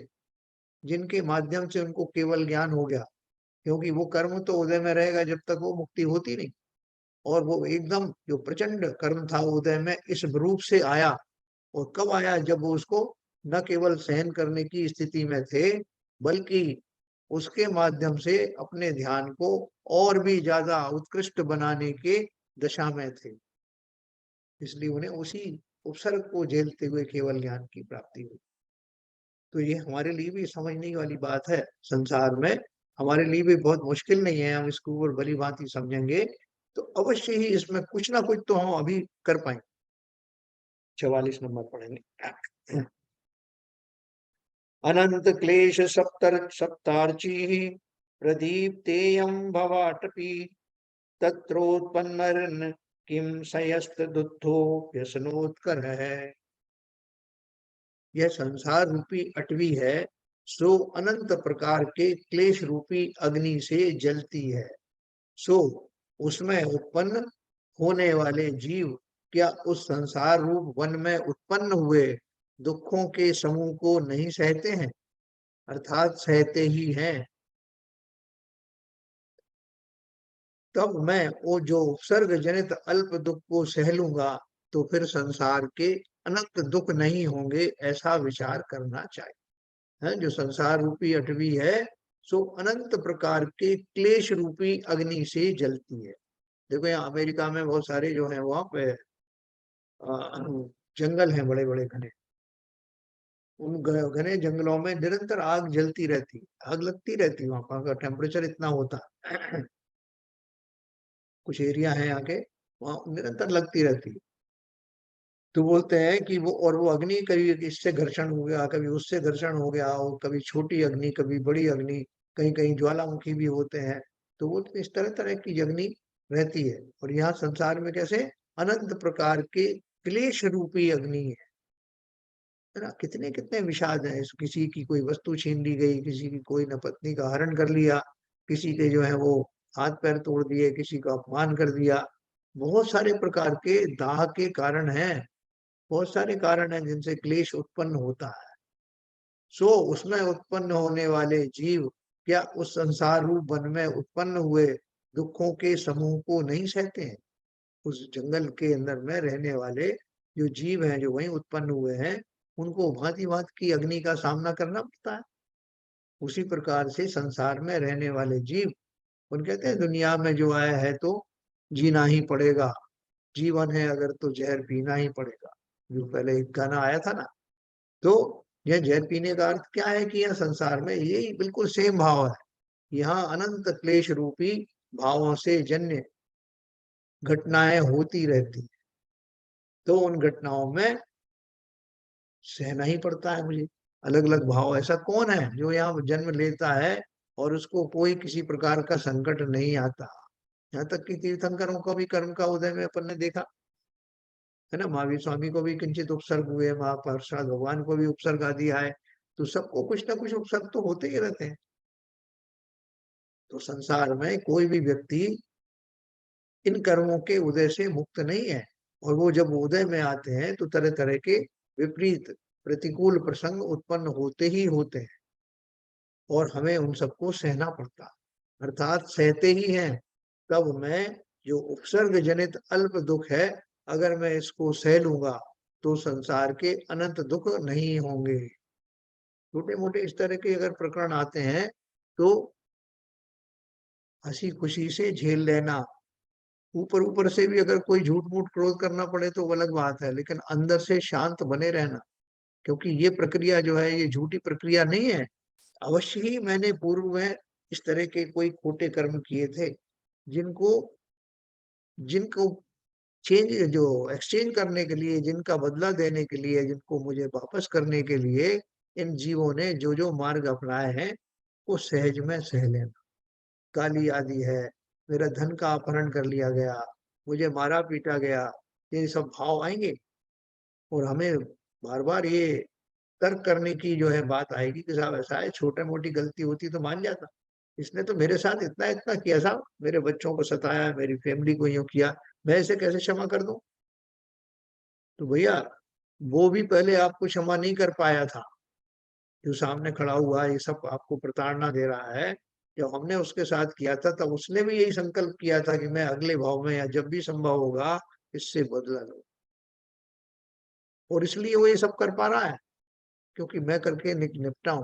जिनके माध्यम से उनको केवल ज्ञान हो गया। क्योंकि वो कर्म तो उदय में रहेगा जब तक वो मुक्ति होती नहीं, और वो एकदम जो प्रचंड कर्म था उदय में इस रूप से आया, और कब आया, जब वो उसको न केवल सहन करने की स्थिति में थे, बल्कि उसके माध्यम से अपने ध्यान को और भी ज्यादा उत्कृष्ट बनाने के दशा में थे, इसलिए उन्हें उसी उपसर्ग को झेलते हुए केवल ज्ञान की प्राप्ति हुई। तो ये हमारे लिए भी समझने वाली बात है, संसार में हमारे लिए भी बहुत मुश्किल नहीं है, हम इसको और भली भांति समझेंगे तो अवश्य ही इसमें कुछ ना कुछ तो हम अभी कर पाएंगे। 44 नंबर पढ़ेंगे। अनंत क्लेश सप्तार्ची प्रदीप्तेयं भवाटपी तत्रोत्पन्न किम सयस्त दुद्धो व्यसनोत्कर है। यह संसार रूपी अटवी है, सो अनंत प्रकार के क्लेश रूपी अग्नि से जलती है। सो उसमें उत्पन्न होने वाले जीव क्या उस संसार रूप वन में उत्पन्न हुए दुखों के समूह को नहीं सहते हैं, अर्थात सहते ही हैं। तब मैं वो जो उपसर्ग जनित अल्प दुख को सह लूंगा, तो फिर संसार के अनंत दुख नहीं होंगे, ऐसा विचार करना चाहिए। है जो संसार रूपी अटवी है, सो अनंत प्रकार के क्लेश रूपी अग्नि से जलती है। देखो यहाँ अमेरिका में बहुत सारे जो है वहां पे जंगल हैं बड़े बड़े घने, उन घने जंगलों में निरंतर आग जलती रहती, आग लगती रहती, वहां का टेम्परेचर इतना होता है। कुछ एरिया है यहाँ के, वहां निरंतर लगती रहती। तो बोलते हैं कि वो, और वो अग्नि कभी इससे घर्षण हो गया, कभी उससे घर्षण हो गया, और कभी छोटी अग्नि कभी बड़ी अग्नि, कहीं कहीं ज्वालामुखी भी होते हैं। तो वो तो इस तरह तरह की अग्नि रहती है, और यहाँ संसार में कैसे अनंत प्रकार के क्लेश रूपी अग्नि है ना, कितने कितने विषाद हैं। किसी की कोई वस्तु छीन ली गई, किसी की कोई न पत्नी का हरण कर लिया, किसी के जो है वो हाथ पैर तोड़ दिए, किसी का अपमान कर दिया, बहुत सारे प्रकार के दाह के कारण हैं, बहुत सारे कारण हैं जिनसे क्लेश उत्पन्न होता है। सो उसमें उत्पन्न होने वाले जीव क्या उस संसार रूप वन में उत्पन्न हुए दुखों के समूह को नहीं सहते हैं। उस जंगल के अंदर में रहने वाले जो जीव हैं, जो वहीं उत्पन्न हुए हैं, उनको भांति भांति की अग्नि का सामना करना पड़ता है। उसी प्रकार से संसार में रहने वाले जीव, उन कहते हैं दुनिया में जो आया है तो जीना ही पड़ेगा, जीवन है अगर तो जहर पीना ही पड़ेगा, जो पहले एक गाना आया था ना। तो यह जहर पीने का अर्थ क्या है कि यह संसार में यही बिल्कुल सेम भाव है। यहाँ अनंत क्लेश रूपी भावों से जन्य घटनाएं होती रहती, तो उन घटनाओं में सहना ही पड़ता है मुझे। अलग अलग भाव, ऐसा कौन है जो यहाँ जन्म लेता है और उसको कोई किसी प्रकार का संकट नहीं आता। यहाँ तक कि तीर्थंकरों का भी कर्म का उदय में अपन ने देखा है ना, महावीर स्वामी को भी किंचित उपसर्ग हुए, महाप्रसाद भगवान को भी उपसर्ग आदि आए, तो सबको कुछ ना कुछ उपसर्ग तो होते ही रहते हैं। तो संसार में कोई भी व्यक्ति इन कर्मों के उदय से मुक्त नहीं है, और वो जब उदय में आते हैं तो तरह तरह के विपरीत प्रतिकूल प्रसंग उत्पन्न होते ही होते हैं, और हमें उन सबको सहना पड़ता, अर्थात सहते ही हैं। तब मैं जो उपसर्ग जनित अल्प दुख है, अगर मैं इसको सह लूंगा तो संसार के अनंत दुख नहीं होंगे। छोटे मोटे इस तरह के अगर प्रकरण आते हैं तो हंसी खुशी से झेल लेना, ऊपर ऊपर से भी अगर कोई झूठ मूठ क्रोध करना पड़े तो वो अलग बात है, लेकिन अंदर से शांत बने रहना, क्योंकि ये प्रक्रिया जो है ये झूठी प्रक्रिया नहीं है। अवश्य ही मैंने पूर्व में इस तरह के कोई खोटे कर्म किए थे, जिनको जिनको चेंज जो एक्सचेंज करने के लिए, जिनका बदला देने के लिए, जिनको मुझे वापस करने के लिए इन जीवों ने जो जो मार्ग अपनाए हैं, वो सहज में सह लेना। गाली आदि है, मेरा धन का अपहरण कर लिया गया, मुझे मारा पीटा गया, ये सब भाव आएंगे, और हमें बार बार ये तर्क करने की जो है बात आएगी कि साहब ऐसा है, छोटा मोटी गलती होती तो मान जाता, इसने तो मेरे साथ इतना इतना किया साहब, मेरे बच्चों को सताया, मेरी फैमिली को यूं किया, मैं इसे कैसे क्षमा कर दूं? तो भैया, वो भी पहले आपको क्षमा नहीं कर पाया था, जो सामने खड़ा हुआ ये सब आपको प्रताड़ना दे रहा है, जब हमने उसके साथ किया था तब उसने भी यही संकल्प किया था कि मैं अगले भाव में या जब भी संभव होगा इससे बदला लूं, और इसलिए वो ये सब कर पा रहा है, क्योंकि मैं करके निपटा हूं।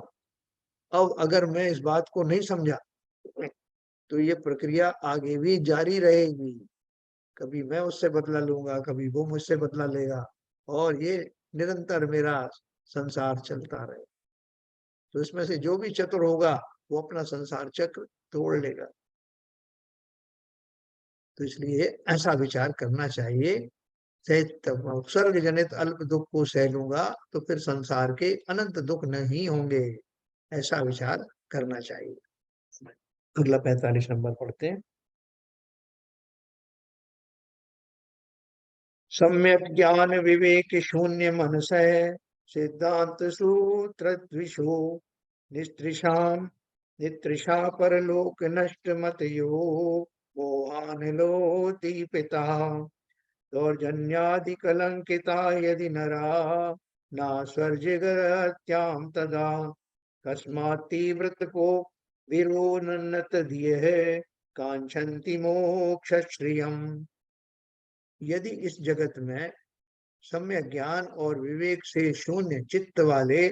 अब अगर मैं इस बात को नहीं समझा तो ये प्रक्रिया आगे भी जारी रहेगी, कभी मैं उससे बदला लूंगा, कभी वो मुझसे बदला लेगा, और ये निरंतर मेरा संसार चलता रहे। तो इसमें से जो भी चतुर होगा वो अपना संसार चक्र तोड़ लेगा। तो इसलिए ऐसा विचार करना चाहिए, उपसर्ग जनित अल्प दुख को सह लूंगा तो फिर संसार के अनंत दुख नहीं होंगे, ऐसा विचार करना चाहिए। अगला 45 नंबर पढ़ते हैं। सम्यक ज्ञान विवेक शून्य मनसै, सिद्धांत सूत्र द्विषो निस्त्रिशाम, नित्रिषा परलोक नष्ट मतयो, मोहानलो दीपिता, दौर्जन्यादि कलंकिता यदि नरा, ना स्वर्जिगत्याम तदा, कस्मात् तीव्रत को विरोनन्नत धियः, कांक्षन्ति मोक्ष श्रियम्। यदि इस जगत में सम्यक ज्ञान और विवेक से शून्य चित्त वाले,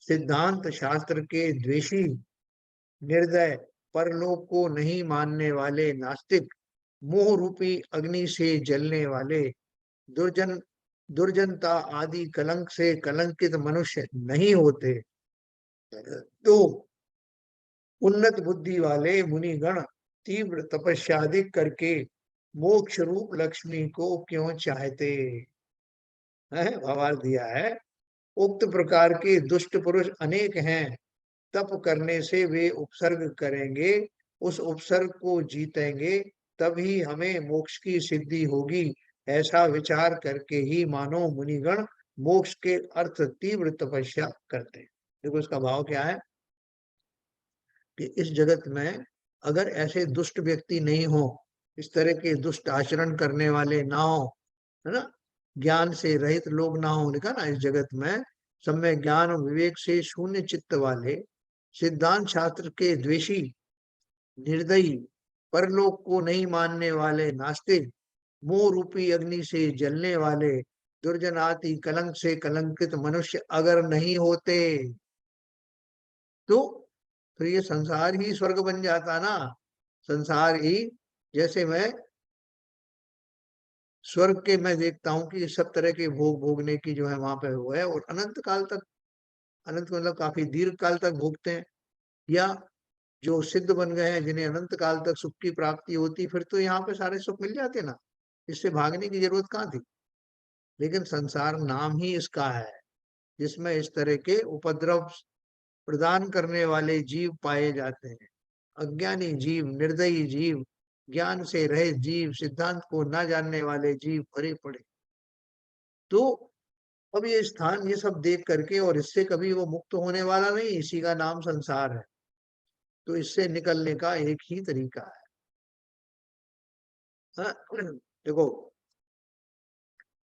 सिद्धांत शास्त्र के द्वेषी, निर्दय, परलोक को नहीं मानने वाले नास्तिक, मोह रूपी अग्नि से जलने वाले, दुर्जन दुर्जनता आदि कलंक से कलंकित मनुष्य नहीं होते, तो उन्नत बुद्धि वाले मुनिगण तीव्र तपस्यादिक करके मोक्ष रूप लक्ष्मी को क्यों चाहते हैं? भावार्थ दिया है, उक्त प्रकार के दुष्ट पुरुष अनेक हैं, तप करने से वे उपसर्ग करेंगे, उस उपसर्ग को जीतेंगे, तभी हमें मोक्ष की सिद्धि होगी, ऐसा विचार करके ही मानो मुनिगण मोक्ष के अर्थ तीव्र तपस्या करते हैं। देखो इसका भाव क्या है कि इस जगत में अगर ऐसे दुष्ट व्यक्ति नहीं हो, इस तरह के दुष्ट आचरण करने वाले ना हो, है ना, ज्ञान से रहित लोग ना हो, लिखा ना इस जगत में सम्यक ज्ञान और विवेक से शून्य चित्त वाले, सिद्धांत शास्त्र के द्वेषी, निर्दयी, परलोक को नहीं मानने वाले नास्तिक, मोह रूपी अग्नि से जलने वाले, दुर्जनाति कलंक से कलंकित मनुष्य अगर नहीं होते, तो फिर ये संसार ही स्वर्ग बन जाता ना। संसार ही, जैसे मैं स्वर्ग के मैं देखता हूँ कि सब तरह के भोग भोगने की जो है वहां पे हुआ है, और अनंत काल तक, अनंत मतलब काफी दीर्घ काल तक भोगते हैं, या जो सिद्ध बन गए हैं जिन्हें अनंत काल तक सुख की प्राप्ति होती, फिर तो यहाँ पे सारे सुख मिल जाते ना, इससे भागने की जरूरत कहाँ थी। लेकिन संसार नाम ही इसका है जिसमें इस तरह के उपद्रव प्रदान करने वाले जीव पाए जाते हैं, अज्ञानी जीव, निर्दयी जीव, ज्ञान से रहित जीव, सिद्धांत को न जानने वाले जीव भरे पड़े। तो अब ये स्थान ये सब देख करके, और इससे कभी वो मुक्त होने वाला नहीं, इसी का नाम संसार है। तो इससे निकलने का एक ही तरीका है। हाँ, देखो,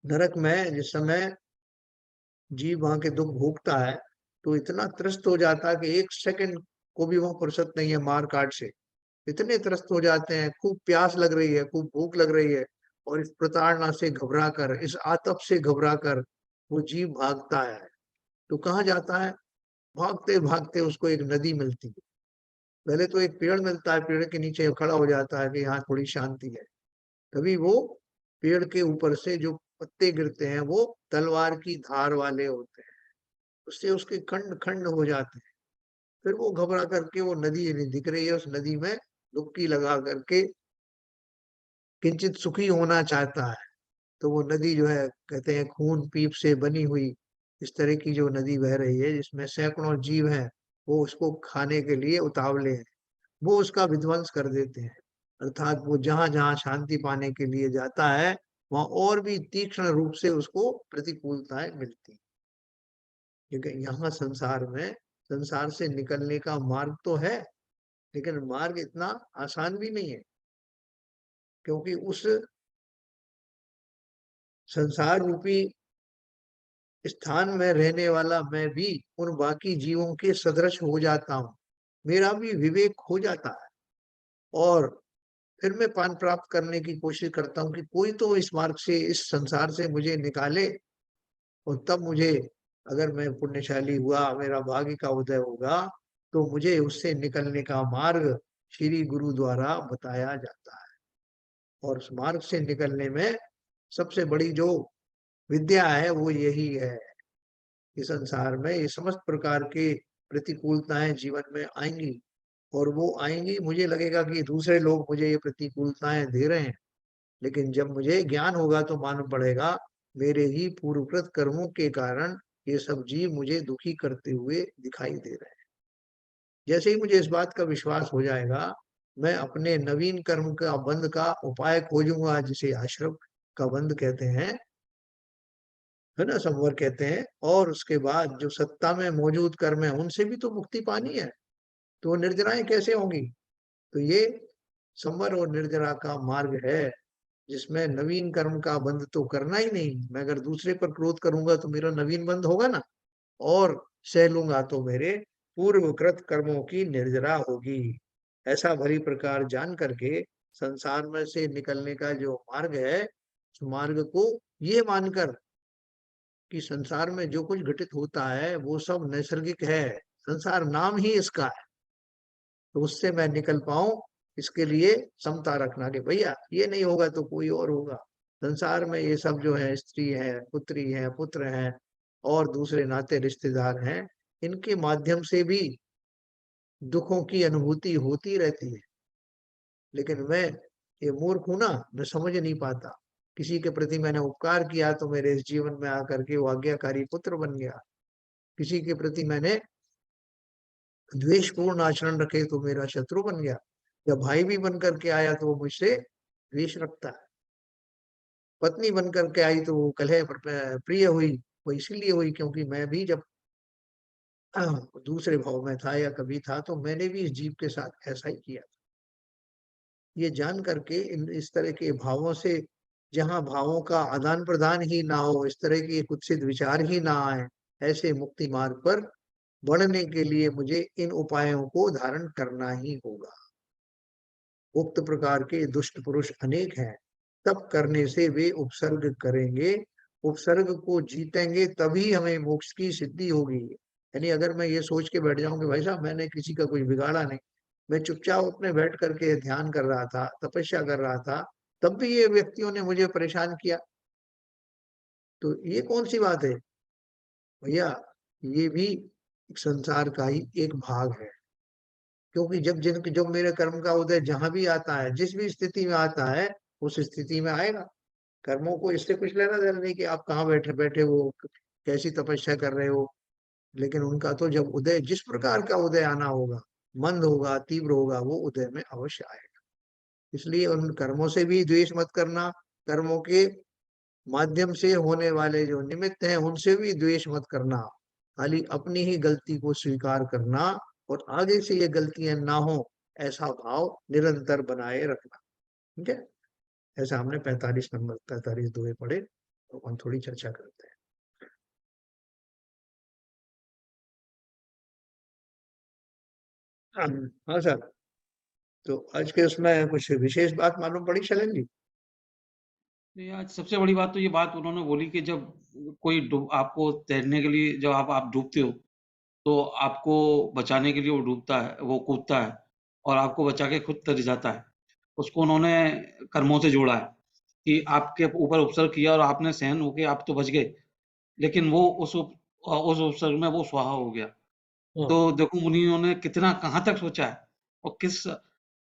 नरक में जिस समय जीव वहां के दुख भोगता है तो इतना त्रस्त हो जाता है कि एक सेकंड को भी वहां फुर्सत नहीं है मार काट से। इतने त्रस्त हो जाते हैं, खूब प्यास लग रही है, खूब भूख लग रही है, और इस प्रताड़ना से घबरा कर, इस आतप से घबरा कर वो जीव भागता है। तो कहाँ जाता है? भागते भागते उसको एक नदी मिलती है। पहले तो एक पेड़ मिलता है, पेड़ के नीचे खड़ा हो जाता है कि यहाँ थोड़ी शांति है। तभी वो पेड़ के ऊपर से जो पत्ते गिरते हैं वो तलवार की धार वाले होते हैं, उससे उसके खंड खंड हो जाते हैं। फिर वो घबरा करके, वो नदी नहीं दिख रही है, उस नदी में डुबकी लगा करके किंचित सुखी होना चाहता है। तो वो नदी जो है, कहते हैं खून पीप से बनी हुई, इस तरह की जो नदी बह रही है जिसमें सैकड़ों जीव हैं, वो उसको खाने के लिए उतावले हैं, वो उसका विध्वंस कर देते हैं। अर्थात वो जहां जहां शांति पाने के लिए जाता है वहां और भी तीक्ष्ण रूप से उसको प्रतिकूलताएं मिलती हैं। क्योंकि यहाँ संसार में, संसार से निकलने का मार्ग तो है, लेकिन मार्ग इतना आसान भी नहीं है। क्योंकि उस संसार रूपी स्थान में रहने वाला मैं भी उन बाकी जीवों के सदृश हो जाता हूँ, मेरा भी विवेक खो जाता है, और फिर मैं पान प्राप्त करने की कोशिश करता हूँ कि कोई तो इस मार्ग से, इस संसार से मुझे निकाले। और तब मुझे, अगर मैं पुण्यशाली हुआ, मेरा भाग्य का उदय होगा, तो मुझे उससे निकलने का मार्ग श्री गुरु द्वारा बताया जाता है। और उस मार्ग से निकलने में सबसे बड़ी जो विद्या है वो यही है कि संसार में ये समस्त प्रकार के प्रतिकूलताएं जीवन में आएंगी, और वो आएंगी, मुझे लगेगा कि दूसरे लोग मुझे ये प्रतिकूलताएं दे रहे हैं, लेकिन जब मुझे ज्ञान होगा तो मालूम पड़ेगा मेरे ही पूर्वकृत कर्मों के कारण ये सब जीव मुझे दुखी करते हुए दिखाई दे रहे हैं। जैसे ही मुझे इस बात का विश्वास हो जाएगा, मैं अपने नवीन कर्म का बंध का उपाय खोजूंगा, जिसे आश्रम का बंध कहते हैं, है ना, संवर कहते हैं। और उसके बाद जो सत्ता में मौजूद कर्म है उनसे भी तो मुक्ति पानी है, तो वो निर्जराएं कैसे होंगी? तो ये संवर और निर्जरा का मार्ग है, जिसमें नवीन कर्म का बंध तो करना ही नहीं। मैं अगर दूसरे पर क्रोध करूंगा तो मेरा नवीन बंध होगा ना, और सह लूंगा तो मेरे पूर्वकृत कर्मों की निर्जरा होगी। ऐसा भली प्रकार जान करके संसार में से निकलने का जो मार्ग है, उस मार्ग को ये मानकर कि संसार में जो कुछ घटित होता है वो सब नैसर्गिक है, संसार नाम ही इसका है, तो उससे मैं निकल पाऊं, इसके लिए समता रखना कि भैया ये नहीं होगा तो कोई और होगा। संसार में ये सब जो है, स्त्री है, पुत्री है, पुत्र हैं, और दूसरे नाते रिश्तेदार हैं, इनके माध्यम से भी दुखों की अनुभूति होती रहती है। लेकिन मैं ये मूर्ख हूं ना, मैं समझ नहीं पाता। किसी के प्रति मैंने उपकार किया तो मेरे इस जीवन में आकर के वो आज्ञाकारी पुत्र बन गया। किसी के प्रति मैंने द्वेषपूर्ण आचरण रखे तो मेरा शत्रु बन गया। या भाई भी बन करके आया तो वो मुझसे द्वेष रखता है। पत्नी बन करके आई तो वो कलह प्रिय हुई, वो इसीलिए हुई क्योंकि मैं भी जब दूसरे भाव में था या कभी था तो मैंने भी इस जीव के साथ ऐसा ही किया। ये जान करके इस तरह के भावों से, जहाँ भावों का आदान प्रदान ही ना हो, इस तरह के कुत्सित विचार ही ना आए, ऐसे मुक्ति मार्ग पर बढ़ने के लिए मुझे इन उपायों को धारण करना ही होगा। उक्त प्रकार के दुष्ट पुरुष अनेक हैं, तब करने से वे उपसर्ग करेंगे, उपसर्ग को जीतेंगे तभी हमें मोक्ष की सिद्धि होगी। यानी अगर मैं ये सोच के बैठ जाऊं कि भाई साहब मैंने किसी का कुछ बिगाड़ा नहीं, मैं चुपचाप अपने बैठ करके ध्यान कर रहा था, तपस्या कर रहा था, तब भी ये व्यक्तियों ने मुझे परेशान किया, तो ये कौन सी बात है? भैया ये भी संसार का ही एक भाग है। क्योंकि जब मेरे कर्म का उदय जहां भी आता है, जिस भी स्थिति में आता है, उस स्थिति में आएगा। कर्मों को इससे कुछ लेना देना नहीं कि आप कहाँ बैठे बैठे हो, कैसी तपस्या कर रहे हो। लेकिन उनका तो जब उदय, जिस प्रकार का उदय आना होगा, मंद होगा, तीव्र होगा, वो उदय में अवश्य आएगा। इसलिए उन कर्मों से भी द्वेष मत करना, कर्मों के माध्यम से होने वाले जो निमित्त हैं उनसे भी द्वेष मत करना। खाली अपनी ही गलती को स्वीकार करना, और आगे से ये गलतियां ना हो, ऐसा भाव निरंतर बनाए रखना। ठीक है, ऐसा हमने 45 नंबर 45 दोहे पढ़े, तो हम थोड़ी चर्चा करते हैं। हाँ सर, तो आज के उसमें कुछ विशेष बात मालूम पड़ी शैलेंद्र जी? नहीं, आज सबसे बड़ी बात तो ये बात उन्होंने बोली कि जब कोई आपको तैरने के लिए जब आप डूबते हो, तो आपको बचाने के लिए वो डूबता है, वो कूदता है और आपको बचा के खुद तर जाता है। उसको उन्होंने कर्मों से जोड़ा है कि आपके ऊपर उपसर्ग किया और आपने सहन होके आप तो बच गए, लेकिन वो उस उपसर्ग में वो स्वाहा हो गया। हाँ, तो देखो मुनियों ने कितना कहाँ तक सोचा है और किस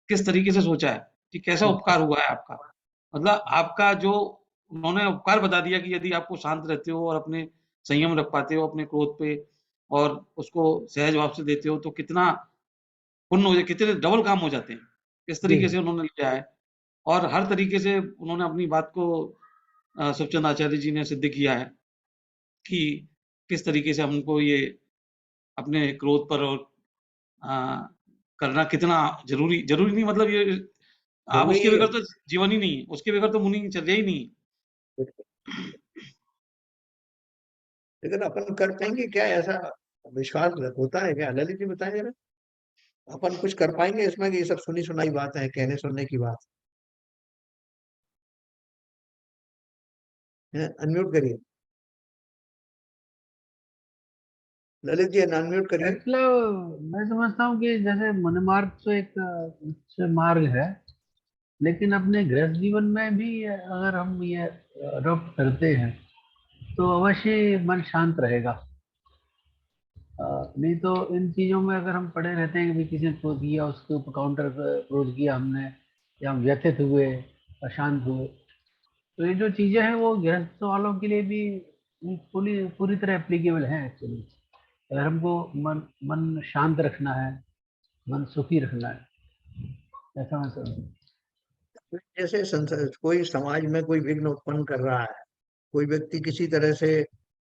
किस तरीके से सोचा है कि कैसा उपकार हुआ है आपका। मतलब आपका जो उन्होंने उपकार बता दिया कि यदि आपको शांत रहते हो और अपने संयम रख पाते हो अपने क्रोध पे और उसको सहज भाव से देते हो तो कितना पुण्य हो जाए, कितने डबल काम हो जाते हैं। इस जी, तरीके से उन्होंने लिया है और हर तरीके से उन्होंने अपनी बात को सुखचंद आचार्य जी ने सिद्ध किया है कि किस तरीके से हमको ये अपने क्रोध पर और अ, करना कितना ज़रूरी नहीं मतलब ये आप मुनि, उसके बगैर तो जीवन ही नहीं है, उसके बगैर तो मुनि चले ही नहीं। लेकिन अपन कर पाएंगे क्या ऐसा? विश्वास होता है क्या? ललित जी बताएं जरा, अपन कुछ कर पाएंगे इसमें कि ये सब सुनी सुनाई बात है, कहने सुनने की बात है? अनम्यूट करिए, ललित जी अनम्यूट करिए। मतलब मैं समझता हूँ कि जैसे मन मार्ग तो एक उच्च मार्ग है, लेकिन अपने गृहस्थ जीवन में भी अगर हम ये अडॉप्ट करते हैं तो अवश्य मन शांत रहेगा। नहीं तो इन चीजों में अगर हम पड़े रहते हैं कि भाई किसी ने क्रोध किया, उसके ऊपर काउंटर क्रोध किया हमने, या हम व्यथित हुए, अशांत हुए, तो ये जो चीजें हैं वो गृहस्थ वालों के लिए भी पूरी पूरी तरह एप्लीकेबल हैं एक्चुअली। अगर हमको मन मन शांत रखना है, मन सुखी रखना है, ऐसा मैं समझता जैसे कोई समाज में कोई विघ्न उत्पन्न कर रहा है, कोई व्यक्ति किसी तरह से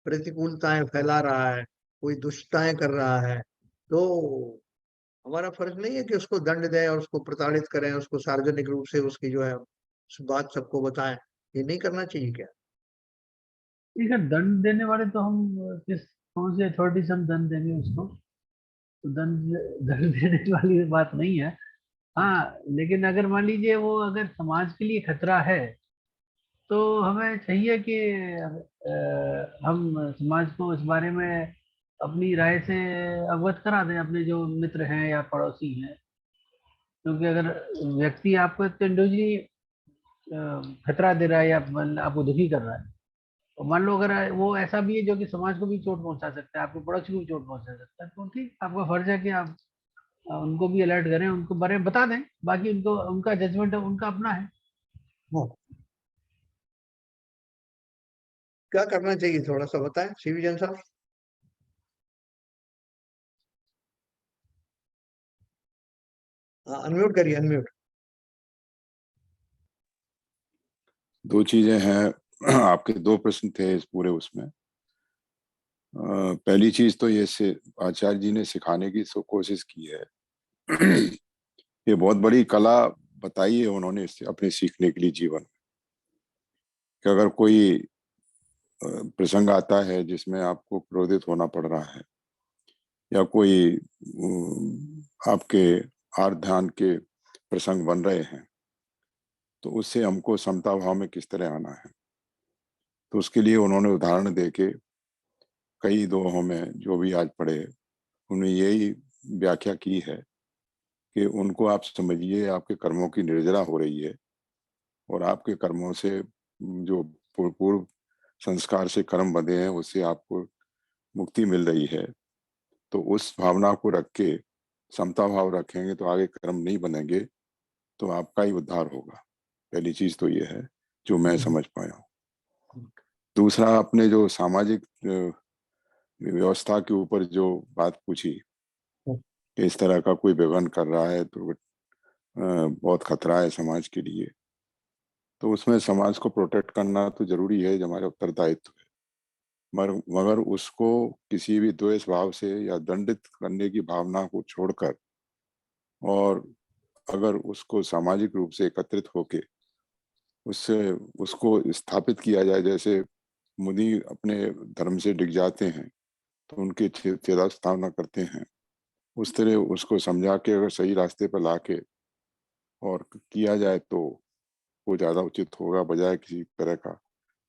प्रतिकूलताएं फैला रहा है, कोई दुष्टताएं कर रहा है, तो हमारा फर्ज नहीं है कि उसको दंड दें और उसको प्रताड़ित करें, उसको सार्वजनिक रूप से उसकी जो है उस बात सबको बताएं? ये नहीं करना चाहिए क्या? हूँ। ठीक है, दंड देने वाले तो हम किस कौन सी अथॉरिटी से हम दंड देंगे उसको? तो दंड दंड देने वाली बात नहीं है। हाँ, लेकिन अगर मान लीजिए वो अगर समाज के लिए खतरा है, तो हमें चाहिए कि हम समाज को इस बारे में अपनी राय से अवगत करा दें, अपने जो मित्र हैं या पड़ोसी हैं। क्योंकि अगर व्यक्ति आपको इंडिविजुअली खतरा दे रहा है या आपको दुखी कर रहा है, तो मान लो अगर वो ऐसा भी है जो कि समाज को भी चोट पहुंचा सकता है, आपके पड़ोसी को भी चोट पहुंचा सकता है, तो ठीक, आपका फर्ज है कि आप उनको भी अलर्ट करें, उनको बारे में बता दें। बाकी उनको उनका जजमेंट उनका अपना है। हाँ, क्या करना चाहिए थोड़ा सा बताएं सीवी जैन साहब। हाँ, अनम्यूट करिए, अनम्यूट। दो चीजें हैं। आपके दो प्रश्न थे इस पूरे उसमें। पहली चीज तो ये से आचार्य जी ने सिखाने की कोशिश की है। ये बहुत बड़ी कला बताई है उन्होंने इससे अपने सीखने के लिए जीवन में, कि अगर कोई प्रसंग आता है जिसमें आपको क्रोधित होना पड़ रहा है या कोई आपके आर्थ ध्यान के प्रसंग बन रहे हैं, तो उससे हमको समता भाव में किस तरह आना है। तो उसके लिए उन्होंने उदाहरण देके कई दोहों में जो भी आज पढ़े उन्होंने यही व्याख्या की है कि उनको आप समझिए आपके कर्मों की निर्जरा हो रही है और आपके कर्मों से जो पूर्व संस्कार से कर्म बंधे हैं उससे आपको मुक्ति मिल रही है। तो उस भावना को रख के समता भाव रखेंगे तो आगे कर्म नहीं बनेंगे, तो आपका ही उद्धार होगा। पहली चीज तो ये है जो मैं समझ पाया हूँ। दूसरा, आपने जो सामाजिक व्यवस्था के ऊपर जो बात पूछी कि इस तरह का कोई विघटन कर रहा है तो बहुत खतरा है समाज के लिए, तो उसमें समाज को प्रोटेक्ट करना तो जरूरी है, जो हमारा उत्तरदायित्व है। मगर उसको किसी भी द्वेष भाव से या दंडित करने की भावना को छोड़कर, और अगर उसको सामाजिक रूप से एकत्रित होके उससे उसको स्थापित किया जाए, जैसे मुनि अपने धर्म से डिग जाते हैं तो उनकी चेता स्थापना करते हैं, उस तरह उसको समझा के अगर सही रास्ते पर लाके और किया जाए तो वो ज्यादा उचित होगा, बजाय किसी तरह का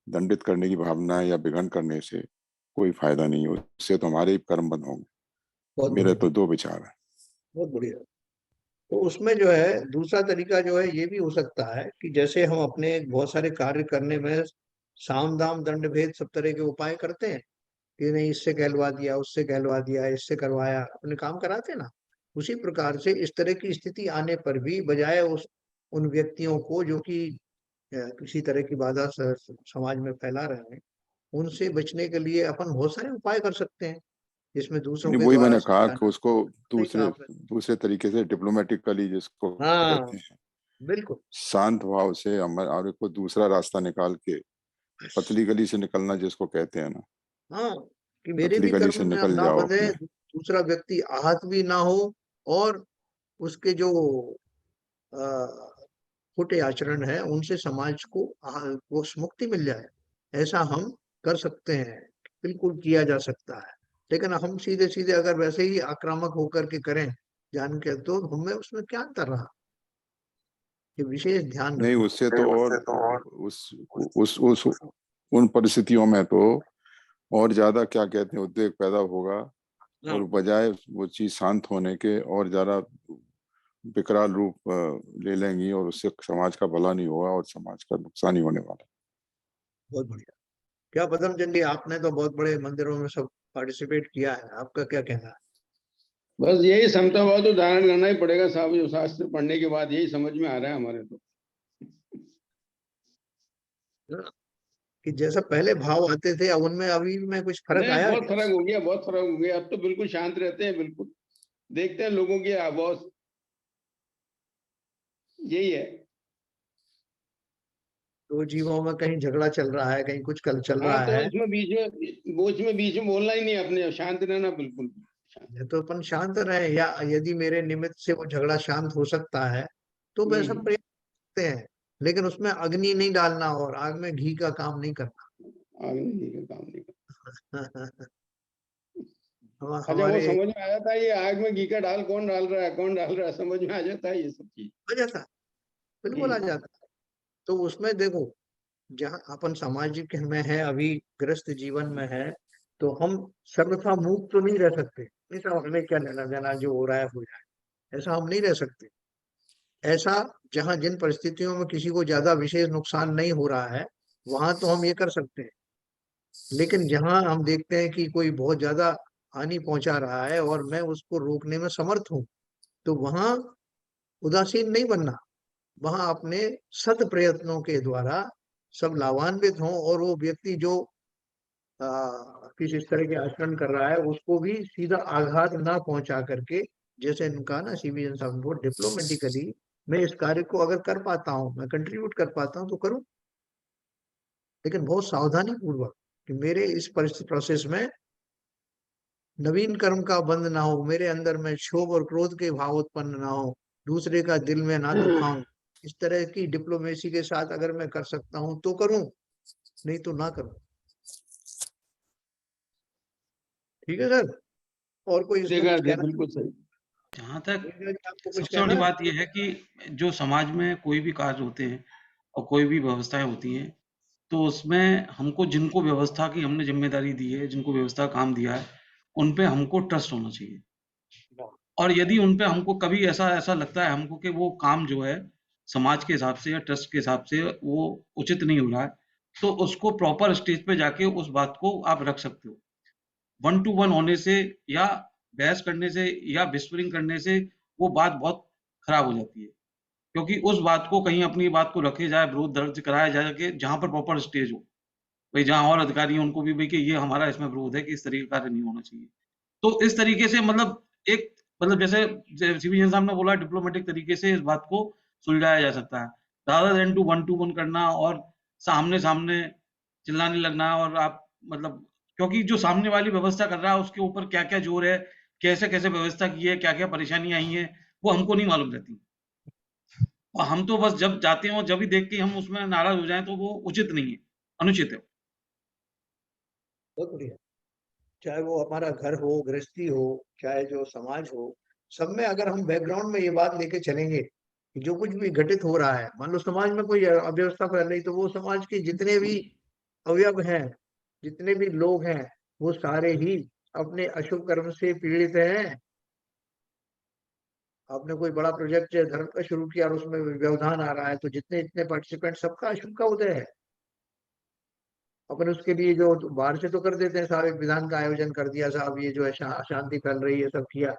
दंडित करने की भावना या विघटन करने से कोई फायदा नहीं है, उससे तो हमारे ही कर्म बंद होंगे। बहुत मेरे बढ़िया, तो दो विचार है। बहुत बढ़िया। तो उसमें जो है दूसरा तरीका जो है ये भी हो सकता है कि जैसे हम अपने बहुत सारे कार्य करने में साम दाम दंड भेद सब तरह के उपाय करते हैं कि नहीं इससे कहलवा दिया, उससे कहलवा दिया, इससे करवाया, अपने काम कराते हैं ना। उसी प्रकार से इस तरह की स्थिति आने पर भी बजाय उस उन व्यक्तियों को जो कि किसी तरह की बाधा समाज में फैला रहे हैं, उनसे बचने के लिए अपन बहुत सारे उपाय कर सकते हैं जिसमें दूसरों नहीं, के वही द्वारा मैंने कहा कि समझाना। उसको सही कहा दूसरे आपने। दूसरे तरीके से डिप्लोमेटिकली जिसको हाँ, कहते हैं, बिल्कुल। शांत भाव से हमारे को दूसरा रास्ता निकाल के पतली गली से निकलना जिसको कहते हैं ना, हाँ, कि मेरे पतली भी गली कर्म से ना निकल ना जाओ बंधे, अपने। दूसरा व्यक्ति आहत भी ना हो, और उसके जो अ, खोटे आचरण है उनसे समाज को वो मुक्ति मिल जाए। ऐसा हम कर सकते हैं, बिल्कुल किया जा सकता है। लेकिन हम सीधे सीधे अगर वैसे ही आक्रामक होकर के करें जान के, तो हमें उसमें क्या अंतर रहा। ये विशेष ध्यान नहीं, रखना। उससे तो और उस उन परिस्थितियों में तो और ज्यादा क्या कहते हैं उद्वेग पैदा होगा, हाँ, और बजाय वो चीज शांत होने के और ज्यादा विकराल रूप ले लेंगी, और उससे समाज का भला नहीं होगा और समाज का नुकसान ही होने वाला बहुत बढ़िया। क्या पदम चंडी, आपने तो बहुत बड़े मंदिरों में सब पार्टिसिपेट किया है, आपका क्या कहना बस यही समतावाद तो धारण करना ही पड़ेगा साहब, जो शास्त्र पढ़ने के बाद यही समझ में आ रहा है हमारे तो। है कि जैसा पहले भाव आते थे अब उनमें अभी में कुछ फर्क नहीं, आया बहुत क्या? फर्क हो गया, बहुत फर्क हो गया। अब तो बिल्कुल शांत रहते हैं, बिल्कुल देखते हैं लोगों की आवाज, यही है। दो जीवों में कहीं झगड़ा चल रहा है, कहीं कुछ कल चल हाँ, रहा तो है, इसमें बीच में बोलना ही नहीं, अपने शांत रहना, बिल्कुल शांत। या तो अपन शांत रहे, या यदि मेरे निमित्त से वो झगड़ा शांत हो सकता है तो वैसा प्रयास करते हैं। लेकिन उसमें अग्नि नहीं डालना और आग में घी का काम नहीं करना। आगे नहीं का काम नहीं करना। अच्छा, वो हमारे समझ में आ जाता है, ये आग में घी का डाल कौन डाल रहा है, कौन डाल रहा है, समझ में आ जाता है ये सब चीज। आ जाता है, बिल्कुल आ जाता है। तो उसमें देखो, जहाँ अपन सामाजिक में है, अभी ग्रस्त जीवन में है, तो हम सर्वथा मुक्त तो नहीं रह सकते। नहीं तो हमें क्या लेना देना, जो हो रहा है हो जाए, ऐसा हम नहीं रह सकते। ऐसा जहाँ जिन परिस्थितियों में किसी को ज्यादा विशेष नुकसान नहीं हो रहा है, वहां तो हम ये कर सकते हैं। लेकिन जहाँ हम देखते हैं कि कोई बहुत ज्यादा हानि पहुंचा रहा है और मैं उसको रोकने में समर्थ हूँ, तो वहां उदासीन नहीं बनना। वहां अपने सत प्रयत्नों के द्वारा सब लाभान्वित हों, और वो व्यक्ति जो किसी इस तरह के आचरण कर रहा है उसको भी सीधा आघात ना पहुंचा करके, जैसे इनका ना सीबीएन साहब को, डिप्लोमेटिकली मैं इस कार्य को अगर कर पाता हूँ, मैं कंट्रीब्यूट कर पाता हूँ तो करूँ, लेकिन बहुत सावधानी पूर्वक, कि मेरे इस प्रोसेस में नवीन कर्म का बंध ना हो, मेरे अंदर में क्षोभ और क्रोध के भाव उत्पन्न ना हो, दूसरे का दिल में ना दुखाऊं। इस तरह की डिप्लोमेसी के साथ अगर मैं कर सकता हूं तो करूं, नहीं तो ना करूं। ठीक है सर, और कोई इसमें देखा कुछ कहना? बिल्कुल सही। जहाँ तक आपको कुछ सबसे कहना बड़ी है? बात ये है कि जो समाज में कोई भी कार्य होते हैं और कोई भी व्यवस्थाएँ होती हैं, तो उसमें हमको जिनको व्यवस्था की हमने ज़िम्मेदारी दी है, जिनको व्यवस्था का काम दिया है, उन पे हमको ट्रस्ट होना चाहिए। और यदि उन पे हमको कभी ऐसा लगता है हमको कि वो काम जो है, समाज के हिसाब से या ट्रस्ट के हिसाब से वो उचित नहीं हो रहा है, तो उसको प्रॉपर स्टेज पे जाके उस बात को आप रख सकते हो। 1 टू 1 होने से या बहस करने से या व्हिस्परिंग करने से वो बात बहुत खराब हो जाती है। क्योंकि उस बात को कहीं अपनी बात को रखे जाए, विरोध दर्ज कराया जाए कि जहाँ पर प्रॉपर स्टेज हो। भई जहाँ और अधिकारी हैं उनको भी भई कि ये हमारा इसमें विरोध है कि इस तरह का कार्य नहीं होना चाहिए। तो इस तरीके से मतलब एक मतलब जैसे सिविल साहब ने बोला डिप्लोमेटिक तरीके से इस बात को सुलझाया जा सकता है। रादर देन टू 1 करना और सामने-सामने चिल्लाने लगना और आप मतलब क्योंकि जो सामने वाली व्यवस्था कर रहा है उसके ऊपर क्या-क्या जोर है, कैसे-कैसे व्यवस्था की है, क्या-क्या परेशानियाँ आई हैं, वो हमको नहीं मालूम रहती। और हम तो बस जब जाते हैं और जब भी देख के हम उसमें नाराज़ हो जाएँ तो वो उचित नहीं है, अनुचित है। बहुत बढ़िया। चाहे वो हमारा घर हो, गृहस्थी हो, चाहे जो समाज हो, सब में अगर हम बैकग्राउंड में ये बात लेके चलेंगे कि जो कुछ भी घटित हो रहा है, मान लो समाज में कोई अव्यवस्था फैल रही, तो वो समाज के जितने भी अवयव हैं, जितने भी लोग हैं, वो सारे ही अपने अशुभ कर्म से पीड़ित हैं। आपने कोई बड़ा प्रोजेक्ट धर्म का शुरू किया और उसमें व्यवधान आ रहा है, तो जितने जितने पार्टिसिपेंट, सबका अशुभ का उदय है। अपन उसके लिए जो बाहर से तो कर देते हैं, सारे विधान का आयोजन कर दिया, साहब ये जो है अशांति फैल रही है, सब किया,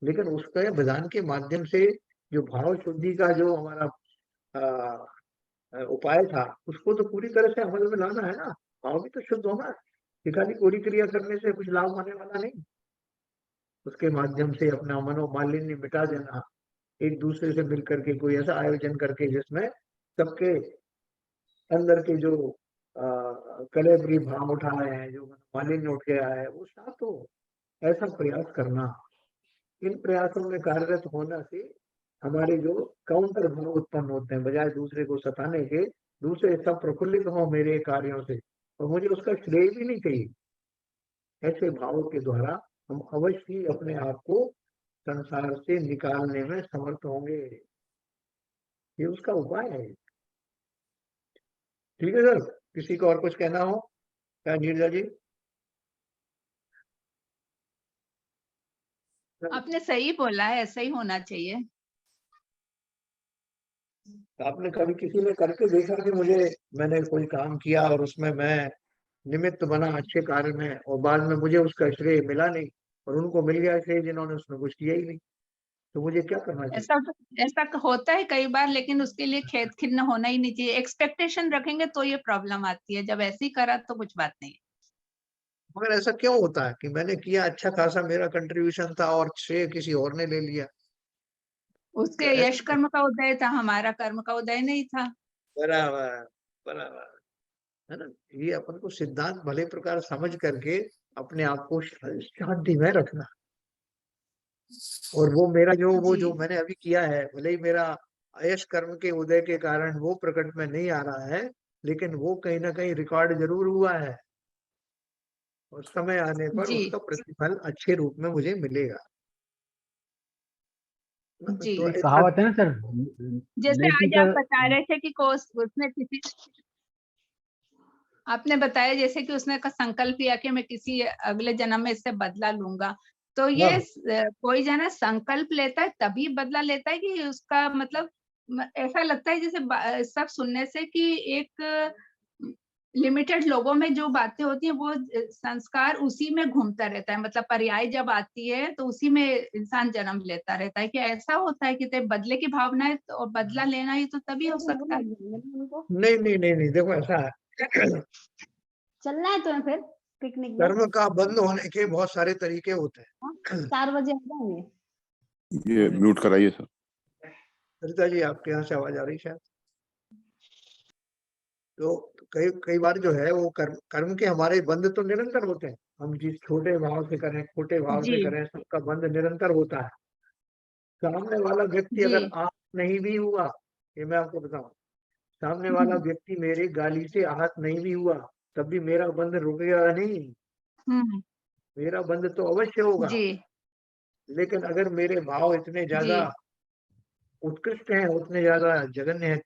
लेकिन उसके विधान के माध्यम से जो भाव शुद्धि का जो हमारा उपाय था, उसको तो पूरी तरह से अमल में लाना है ना। भाव भी तो शुद्ध होना, कि खाली कोरी क्रिया करने से कुछ लाभ होने वाला नहीं। उसके माध्यम से अपना मनोमालिन्य मिटा देना, एक दूसरे से मिल करके कोई ऐसा आयोजन करके जिसमें सबके अंदर के जो कलेबरी भाव उठा रहे हैं, जो मालिन्य उठ गया है, वो साफ हो, ऐसा प्रयास करना। इन प्रयासों में कार्यरत होने से हमारे जो काउंटर भाव उत्पन्न होते हैं, बजाय दूसरे को सताने के, दूसरे सब प्रफुल्लित हो मेरे कार्यों से और मुझे उसका श्रेय भी नहीं चाहिए। ऐसे भावों के द्वारा हम अवश्य ही अपने आप को संसार से निकालने में समर्थ होंगे। ये उसका उपाय है। ठीक है सर, किसी को और कुछ कहना हो क्या नीरजा जी? आपने सही बोला है, ऐसा ही होना चाहिए। आपने कभी किसी ने करके देखा कि मुझे, मैंने कोई काम किया और उसमें मैं निमित्त बना अच्छे कार्य में और बाद में मुझे उसका श्रेय मिला नहीं और उनको मिल गया श्रेय जिन्होंने उसमें कुछ किया ही नहीं, तो मुझे क्या करना चाहिए? ऐसा होता है कई बार, लेकिन उसके लिए खेद खिन्न होना ही नहीं चाहिए। एक्सपेक्टेशन रखेंगे तो ये प्रॉब्लम आती है, जब ऐसे ही करा तो कुछ बात नहीं। मगर ऐसा क्यों होता है कि मैंने किया अच्छा खासा, मेरा कंट्रीब्यूशन था और श्रेय किसी और ने ले लिया? उसके तो यश कर्म का उदय था, हमारा कर्म का उदय नहीं था। बराबर बराबर, है ना। ये अपन को सिद्धांत भले प्रकार समझ करके अपने आप को शांति में रखना, और वो मेरा वो जो मैंने अभी किया है, भले ही मेरा अयश कर्म के उदय के कारण वो प्रकट में नहीं आ रहा है, लेकिन वो कहीं ना कहीं रिकॉर्ड जरूर हुआ है और समय आने पर जी उसका प्रतिफल अच्छे रूप में मुझे मिलेगा। जी। तो कहावत है ना सर, जैसे नेकी आज का। आप बता रहे थे कि उसने किसी, आपने बताया जैसे कि उसने का संकल्प किया कि मैं किसी अगले जन्म में इससे बदला लूंगा, तो ये कोई जना संकल्प लेता है तभी बदला लेता है कि उसका मतलब ऐसा लगता है जैसे सब सुनने से कि एक लिमिटेड लोगों में जो बातें होती हैं वो संस्कार उसी में घूमता रहता है, मतलब पर्याय जब आती है तो उसी में इंसान जन्म लेता रहता है। कि ऐसा होता है कि बदले की भावना है तो बदला लेना ही तो तभी हो सकता है। नहीं नहीं नहीं नहीं, देखो ऐसा है, चलना है तुम्हें फिर पिकनिक में? कर्म का बंद होने के बहुत सारे तरीके होते हैं। 4 बजे आ जाएंगे। ये म्यूट कराइए सर। सरिता जी, आपके यहाँ से आवाज आ रही शायद? तो कई कई बार जो है वो कर्म के हमारे बंध तो निरंतर होते हैं, हम जिस छोटे भाव से करें, छोटे भाव से जी करें, सबका बंध निरंतर होता है। सामने वाला व्यक्ति जी अगर आहत नहीं भी हुआ, ये मैं आपको बताऊं, सामने वाला व्यक्ति मेरे गाली से आहत नहीं भी हुआ, तब भी मेरा बंध रुकेगा नहीं, हम्म मेरा बंध तो अवश्य होगा। जी लेकिन अगर मेरे भाव इतने ज्यादा जी उत्कृष्ट हैं, उतने ज्यादा जघन्य है,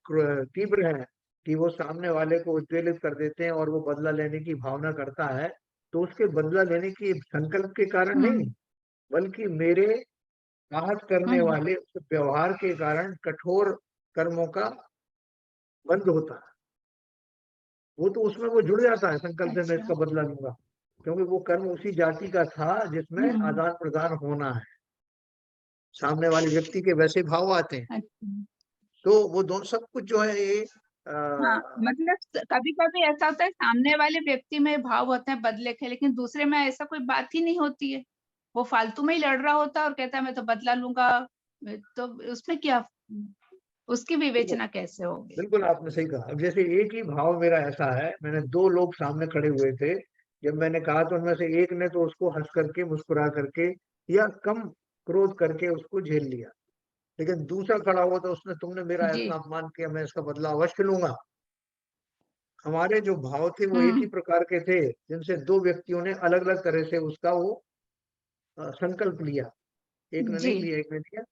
तीव्र है, कि वो सामने वाले को उद्वेलित कर देते हैं और वो बदला लेने की भावना करता है, तो उसके बदला लेने की संकल्प के कारण नहीं, हम्म बल्कि मेरे आहत करने हम्म वाले व्यवहार के कारण कठोर कर्मों का बंद होता है। वो तो उसमें वो जुड़ जाता है संकल्प से, मैं अच्छा इसका बदला लूंगा, क्योंकि वो कर्म उसी जाति का था जिसमें आदान प्रदान होना है। सामने वाले व्यक्ति के वैसे भाव आते हैं, अच्छा। तो वो दोनों सब कुछ जो है ये हाँ, मतलब कभी कभी ऐसा होता है सामने वाले व्यक्ति में भाव होते हैं बदले के, लेकिन दूसरे में ऐसा कोई बात ही नहीं होती है, वो फालतू में ही लड़ रहा होता है और कहता है मैं तो बदला लूंगा, तो उसमें क्या, उसकी विवेचना कैसे होगी? बिल्कुल आपने सही कहा। अब जैसे एक ही भाव मेरा ऐसा है, मैंने दो लोग सामने खड़े हुए थे, जब मैंने कहा तो उनमें से एक ने तो उसको हंस करके मुस्कुरा करके या कम क्रोध करके उसको झेल लिया, लेकिन दूसरा खड़ा हुआ तो उसने तुमने मेरा जी। इतना अपमान किया, मैं इसका बदला अवश्य लूंगा। हमारे जो भाव थे वो एक ही प्रकार के थे, जिनसे दो व्यक्तियों ने अलग अलग तरह से उसका वो संकल्प लिया। एक ने जी। नहीं लिया, एक ने लिया।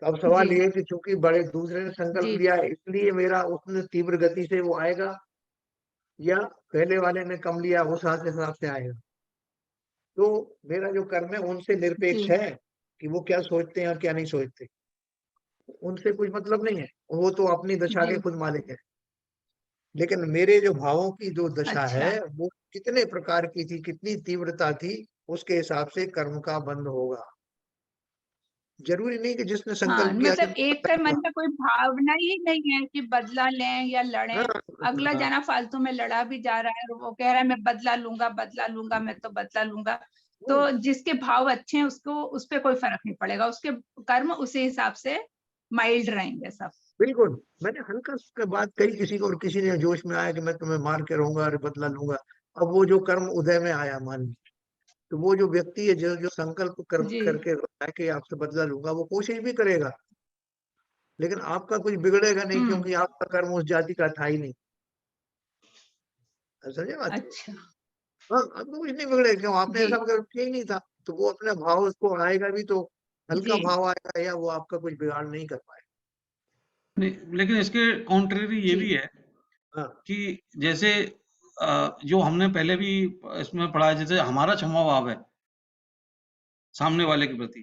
तो अब सवाल जी। ये है कि चूंकि बड़े दूसरे ने संकल्प जी। लिया है, इसलिए मेरा उसने तीव्र गति से वो आएगा, या पहले वाले ने कम लिया उस हिसाब से आएगा। तो मेरा जो कर्म है उनसे निरपेक्ष जी। है कि वो क्या सोचते हैं और क्या नहीं सोचते, उनसे कुछ मतलब नहीं है, वो तो अपनी दशा के जी। खुद मालिक है। लेकिन मेरे जो भावों की जो दशा है अच्छा। वो कितने प्रकार की थी, कितनी तीव्रता थी, उसके हिसाब से कर्म का बंध होगा। जरूरी नहीं कि जिसने हाँ, संकल्प किया कि मतलब एक के मन में कोई भावना ही नहीं है कि बदला लें या हाँ, लड़ें। अगला हाँ, जना फालतू में लड़ा भी जा रहा है और वो कह रहा है मैं बदला लूंगा, मैं तो बदला लूंगा। तो जिसके भाव अच्छे हैं उसको उस पे कोई फर्क नहीं पड़ेगा, उसके कर्म उसी हिसाब से माइल्ड रहेंगे सब। बिल्कुल। मैंने हल्का सा बात कही किसी को और किसी ने जोश में आया कि मैं तुम्हें मार के रहूंगा और बदला लूंगा। अब वो जो कर्म उदय में आया मान ली, तो वो जो व्यक्ति है जो जो संकल्प जी। करके रखा है कि आपसे बदला लूंगा, वो कोशिश भी करेगा, लेकिन आपका कुछ बिगड़ेगा नहीं, क्योंकि आपका कर्म उस जाति का था ही नहीं। समझे बात? अच्छा। हाँ, आपको कुछ नहीं बिगड़ेगा, क्यों? आपने जी। ऐसा कर्म किया ही नहीं था। तो वो अपने भाव उसको आएगा भी तो हल्का जी। भाव आएगा, या वो आपका कुछ बिगाड़ नहीं कर पाएगा। नहीं, लेकिन इसके कॉन्ट्रेरी ये जी। भी है हाँ, कि जैसे जो हमने पहले भी इसमें पढ़ा है, जैसे हमारा क्षमा भाव है सामने वाले के प्रति,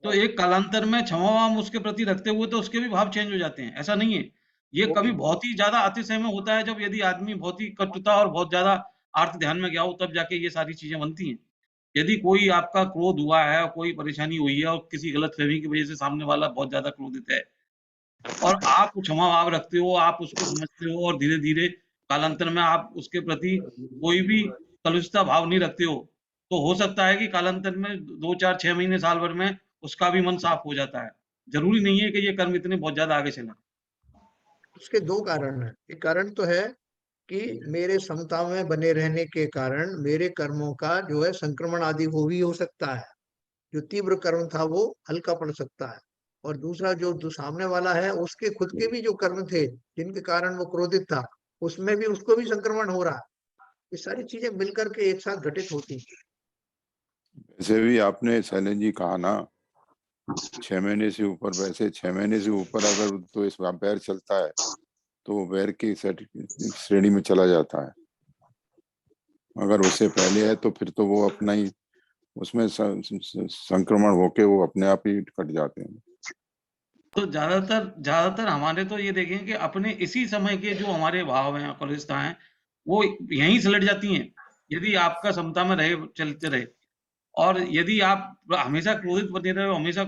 तो एक कालांतर में क्षमा भाव उसके प्रति रखते हुए तो उसके भी भाव चेंज हो जाते हैं, ऐसा नहीं है। ये वो कभी बहुत ही ज़्यादा अतिशय में होता है, जब यदि आदमी बहुत ही कटुता और बहुत ज़्यादा आर्त ध्यान में गया हो, तब जाके ये सारी चीज़ें बनती हैं। यदि कोई आपका क्रोध हुआ है, कोई परेशानी हुई है और किसी गलतफ़हमी की वजह से सामने वाला बहुत ज़्यादा क्रोधित है और आप क्षमा भाव रखते हो, आप उसको समझते हो और धीरे-धीरे कालांतर में आप उसके प्रति कोई भी कलुषता भाव नहीं रखते हो, तो हो सकता है कि कालांतर में 2, 4, 6 महीने, साल भर में उसका भी मन साफ हो जाता है। ज़रूरी नहीं है कि ये कर्म इतने बहुत ज़्यादा आगे चलें। उसके दो कारण हैं। एक कारण तो है कि मेरे समता में बने रहने के कारण मेरे कर्मों का जो है संक्रमण आदि हो भी हो सकता है, जो तीव्र कर्म था वो हल्का पड़ सकता है। और दूसरा जो सामने वाला है उसके खुद के भी जो कर्म थे जिनके कारण वो क्रोधित था, उसमें भी उसको भी संक्रमण हो रहा है। ये सारी चीजें मिलकर के एक साथ घटित होती हैं। वैसे भी आपने शैलेंद्र जी कहा ना 6 महीने से ऊपर, वैसे 6 महीने से ऊपर अगर तो इस वैर चलता है तो वो वैर की श्रेणी में चला जाता है। अगर उससे पहले है तो फिर तो वो अपना ही उसमें संक्रमण होके वो अपने आप ही कट जाते हैं। तो ज़्यादातर हमारे तो ये देखें कि अपने इसी समय के जो हमारे भाव हैं, कलुषता हैं, वो यहीं से लट जाती हैं। यदि आपका समता में रहे, चलते रहे और यदि आप हमेशा क्रोधित बने रहे हो, हमेशा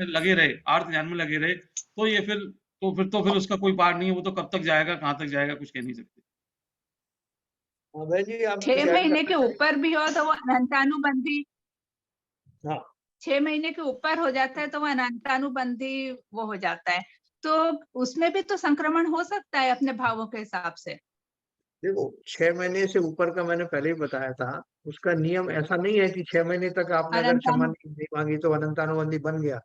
लगे रहे, आर्त ध्यान में लगे रहे, तो ये फिर उसका कोई पार नहीं है, वो तो कब तक जाएगा, कहाँ तक जाएगा, कुछ कह नहीं सकते। हाँ भाई जी, आप 6 कुछ ऐड महीने करना के चाहें? ऊपर भी हो तो वो अनंतानुबंधी, हाँ, 6 महीने के ऊपर हो जाता है तो वो अनंतानुबंधी वो हो जाता है। तो उसमें भी तो संक्रमण हो सकता है अपने भावों के हिसाब से। देखो 6 महीने से ऊपर का मैंने पहले ही बताया था। उसका नियम ऐसा नहीं है कि 6 महीने तक आपने अगर क्षमा अनंतानु नहीं मांगी तो अनंतानुबंधी बन गया।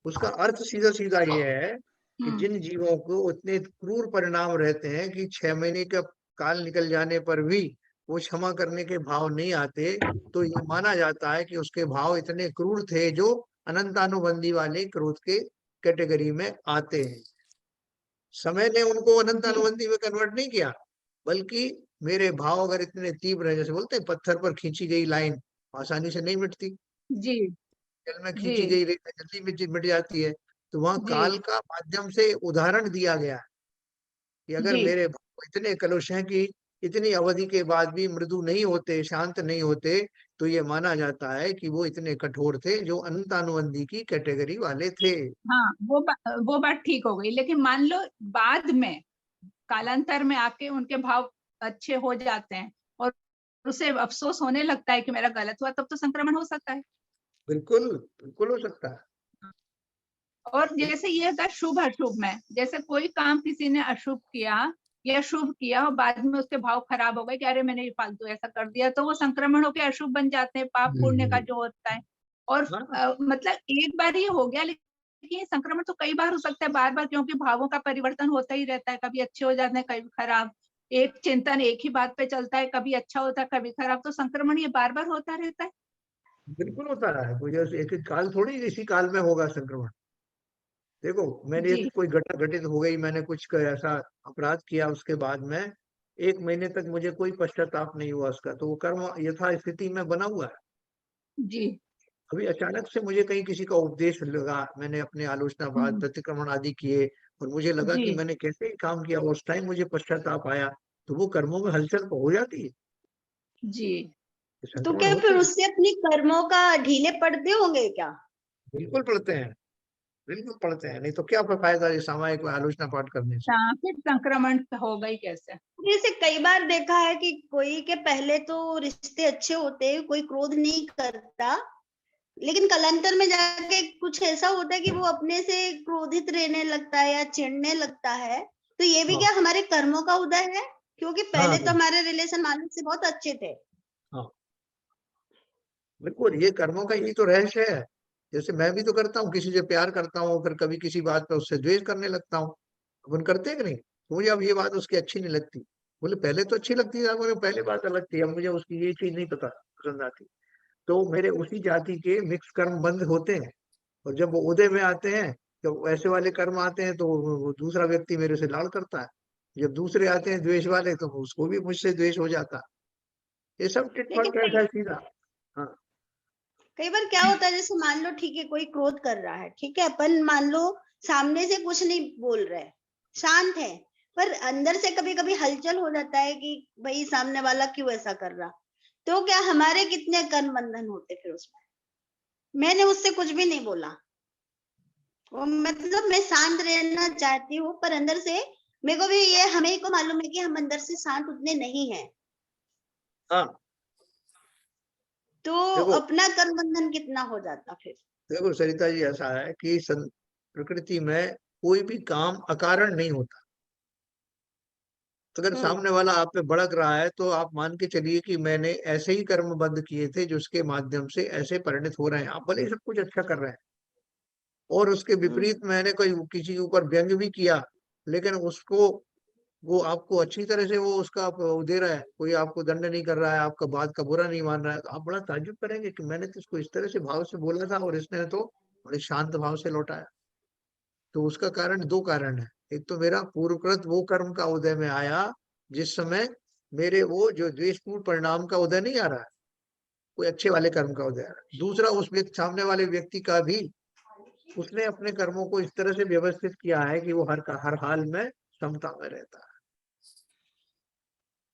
उसका अर्थ सीधा सीधा ये है कि हुँ। जिन जीवों को उतने क्रूर परिणाम रहते हैं कि 6 महीने का काल निकल जाने पर भी वो क्षमा करने के भाव नहीं आते, तो ये माना जाता है कि उसके भाव इतने क्रूर थे जो अनंतानुबंधी वाले क्रोध के कैटेगरी में आते हैं। समय ने उनको जी। अनंतानुबंधी में कन्वर्ट नहीं किया, बल्कि मेरे भाव अगर इतने तीव्र है, जैसे बोलते हैं पत्थर पर खींची गई लाइन आसानी से नहीं मिटती, जी। जल में जी। खींची गई रेखा जल्दी मिट जाती है। तो वहां जी। काल का माध्यम से उदाहरण दिया गया है कि अगर जी। मेरे भाव इतने कलुष हैं कि इतनी अवधि के बाद भी मृदु नहीं होते, शांत नहीं होते, तो ये माना जाता है कि वो इतने कठोर थे जो अनंतानुबंधी की कैटेगरी वाले थे। हाँ, वो बात ठीक हो गई। लेकिन मान लो बाद में कालांतर में आके उनके भाव अच्छे हो जाते हैं और उसे अफ़सोस होने लगता है कि मेरा गलत हुआ, तब तो संक्रमण हो सकता है। बिल्कुल, बिल्कुल हो सकता है। और जैसे ये था शुभ अशुभ में, जैसे कोई काम किसी ने अशुभ किया या शुभ किया और बाद में उसके भाव खराब हो गए कि अरे मैंने ये फालतू ऐसा कर दिया, तो वो संक्रमण होकर अशुभ बन जाते हैं, पाप पुण्य का जो होता है। और हाँ। मतलब एक बार ये हो गया, लेकिन ये संक्रमण तो कई बार हो सकता है, बार बार, क्योंकि भावों का परिवर्तन होता ही रहता है, कभी अच्छे हो जाते हैं कभी खराब, एक चिंतन एक ही बात पे चलता है, कभी अच्छा होता है कभी खराब, तो संक्रमण ये बार बार होता रहता है। बिल्कुल होता है, कोई एक एक काल थोड़ी इसी काल में होगा संक्रमण। देखो, मैंने जी कोई घटना घटित हो गई, मैंने कुछ ऐसा अपराध किया, उसके बाद में 1 महीने तक मुझे कोई पश्चाताप नहीं हुआ उसका, तो वो कर्म यथास्थिति में बना हुआ है। जी। अभी अचानक से मुझे कहीं किसी का उपदेश लगा, मैंने अपने आलोचनावाद प्रतिक्रमण आदि किए, और मुझे लगा जी कि मैंने कैसे ही काम किया, उस टाइम मुझे पश्चाताप आया, तो वो कर्मों में हलचल तो हो जाती है, जी। तो संक्रमण क्या होते फिर हैं। उससे अपनी कर्मों का ढीले पड़ते होंगे क्या? बिल्कुल पढ़ते हैं, बिल्कुल पढ़ते हैं, नहीं तो क्या फायदा ये सामायिक आलोचना पाठ करने से। हाँ, फिर संक्रमण होगा ही कैसे। जैसे कई बार देखा है कि कोई के पहले तो रिश्ते अच्छे होते हैं, कोई क्रोध नहीं करता, लेकिन कालांतर में जाके कुछ ऐसा होता है कि वो अपने से क्रोधित रहने लगता है या चिढ़ने लगता है, तो ये भी हाँ, क्या हमारे कर्मों का उदय है? क्योंकि हाँ, पहले तो हमारे रिलेशन मालिक से बहुत अच्छे थे। हाँ, बिल्कुल, ये कर्मों का यही तो रहस्य है। जैसे मैं भी तो करता हूँ, किसी से प्यार करता हूँ, फिर कभी किसी बात पे उससे द्वेष करने लगता हूँ। अपन करते हैं कि नहीं? तो मुझे अब ये बात उसकी अच्छी नहीं लगती। बोले पहले तो अच्छी लगती थी, मुझे पहले बात अलग थी, अब मुझे उसकी ये चीज नहीं पसंद आती। तो मेरे उसी जाति के मिक्स कर्म बंद होते हैं, और जब वो उदय में आते हैं, तो ऐसे वाले कर्म आते हैं, तो वो दूसरा व्यक्ति मेरे से लाड़ करता है। जब दूसरे आते हैं द्वेष वाले, तो उसको भी मुझसे द्वेष हो जाता है। ये सब टिट फॉर लेकिन टैट है, सीधा। हाँ, कई बार क्या होता है, जैसे मान लो ठीक है कोई क्रोध कर रहा है, ठीक है, अपन मान लो सामने से कुछ नहीं बोल रहे, शांत है, पर अंदर से कभी कभी हलचल हो जाता है कि भाई सामने वाला क्यों ऐसा कर रहा, तो क्या हमारे कितने कर्म बंधन होते फिर उसमें? मैंने उससे कुछ भी नहीं बोला, वो मतलब मैं शांत रहना चाहती हूँ, पर अंदर से मेरे को भी ये, हमें को मालूम है कि हम अंदर से शांत उतने नहीं है, हाँ। तो देखो, अपना कर्म बंधन कितना हो जाता फिर? देखो सरिता जी, ऐसा है कि प्रकृति में कोई भी काम अकारण नहीं होता। तो अगर हम्म। सामने वाला आप पे भड़क रहा है, तो आप मान के चलिए कि मैंने ऐसे ही कर्म बंद किए थे, जिसके माध्यम से ऐसे परिणत हो रहे हैं। आप भले ही सब कुछ अच्छा कर रहे हैं, और उसके विपरीत मैंने कोई किसी के ऊपर व्यंग भी किया, लेकिन उसको, वो आपको अच्छी तरह से वो उसका वो दे रहा है, कोई आपको दंड नहीं कर रहा है, आपका बात का बुरा नहीं मान रहा है, तो आप बड़ा ताज्जुब करेंगे कि मैंने तो इसको इस तरह से भाव से बोला था, और इसने तो बड़े शांत भाव से लौटाया। तो उसका कारण, दो कारण है। एक तो मेरा पूर्वकृत वो कर्म का उदय में आया, जिस समय मेरे वो जो द्वेषपूर्ण परिणाम का उदय नहीं आ रहा है, कोई अच्छे वाले कर्म का उदय आ रहा है। दूसरा, उस व्यक्ति, सामने वाले व्यक्ति का भी, उसने अपने कर्मों को इस तरह से व्यवस्थित किया है कि वो हर हाल में समता में रहता है।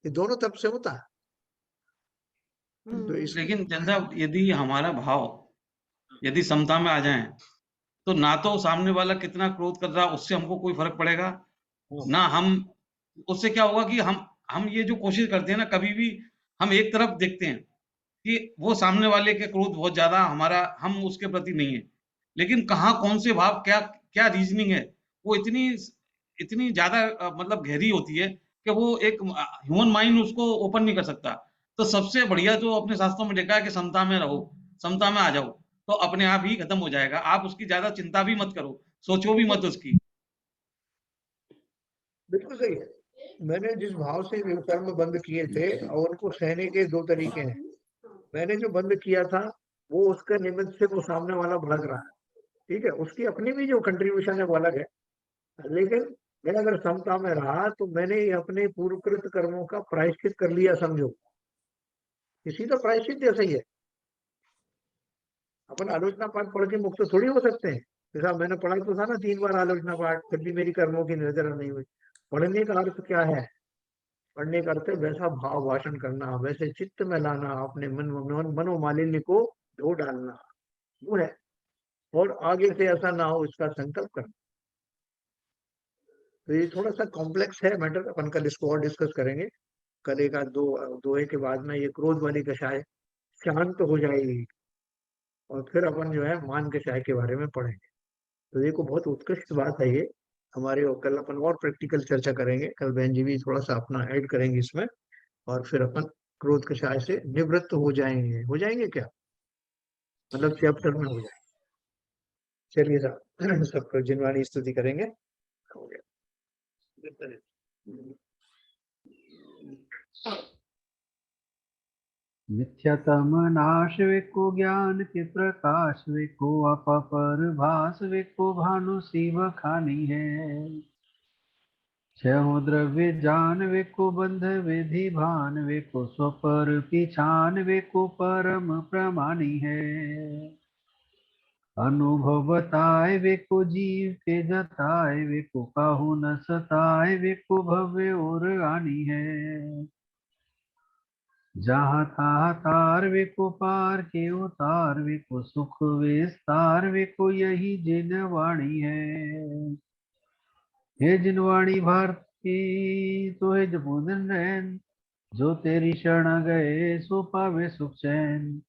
ये दोनों तरफ से होता है। तो इस लेकिन चंदा, यदि हमारा भाव यदि समता में आ जाए, तो ना तो सामने वाला कितना क्रोध कर रहा है उससे हमको कोई फर्क पड़ेगा, ना हम, उससे क्या होगा कि हम ये जो कोशिश करते हैं ना, कभी भी हम एक तरफ देखते हैं कि वो सामने वाले के क्रोध बहुत ज्यादा, हमारा, हम उसके प्रति नहीं है, लेकिन कहाँ कौन से भाव, क्या क्या रीजनिंग है, वो इतनी इतनी ज्यादा मतलब गहरी होती है कि वो एक ह्यूमन माइंड उसको ओपन नहीं कर सकता। तो सबसे बढ़िया जो अपने शास्त्रों में देखा है कि समता में रहो, समता में आ जाओ, तो अपने आप ही खत्म हो जाएगा। आप उसकी ज्यादा चिंता भी मत करो, सोचो भी मत उसकी। बिल्कुल सही है। मैंने जिस भाव से वो कर्म बंद किए थे, और उनको सहने के दो तरीके हैं। मैंने जो बंद किया था, वो उसके निमित्त से वो सामने वाला भड़क रहा है, ठीक है, उसकी अपनी भी जो कंट्रीब्यूशन है वो अलग है। लेकिन मैं अगर समता में रहा, तो मैंने अपने पूर्वकृत कर्मों का प्रायश्चित कर लिया, समझो। इसी तो प्रायश्चित जैसा ही है। अपन आलोचना पाठ पढ़ के मुक्त थोड़ी हो सकते हैं। जैसा मैंने पढ़ा तो था ना 3 बार आलोचना पाठ, फिर भी मेरी कर्मों की निर्जरा नहीं हुई। पढ़ने का अर्थ क्या है? पढ़ने का अर्थ है वैसा भाव भाषण करना, वैसे चित्त में लाना, अपने मनोमालिन्य को धो डालना, वो है। और आगे से ऐसा ना हो, इसका संकल्प करना। तो ये थोड़ा सा कॉम्प्लेक्स है मैटर, अपन कल इसको और डिस्कस करेंगे। कल एक आध दो दोहे के बाद में ये क्रोध वाली कषाय शांत हो जाएगी, और फिर अपन जो है मान कषाय के बारे में पढ़ेंगे। तो देखो, बहुत उत्कृष्ट बात है ये। हमारे, और कल अपन और प्रैक्टिकल चर्चा करेंगे। कल बहन जी भी थोड़ा सा अपना ऐड करेंगे इसमें, और फिर अपन क्रोध कषाय से निवृत्त हो जाएंगे क्या, मतलब चैप्टर में हो जाएंगे। चलिए साहब, सबको जिनवाणी स्तुति करेंगे। हो गया। मिथ्यातम नाश वेको ज्ञान के प्रकाश वेको आपा पर भास वेको भानु शिव खानी है। छह द्रव्य जान वेको बंध विधि भान वेको स्वपर पिछान वेको परम प्रमाणी है। अनुभव बताए वेको जीव के जताए वेको काहू न सताए वेको भव्य और आनी है। जहाँ था तार वेको पार के उतार वेको सुख विस्तार वेको यही जिन वाणी है। हे जिन वाणी भारत की तो है जबूदन रैन, जो तेरी शरण गए सो पावे सुख चैन।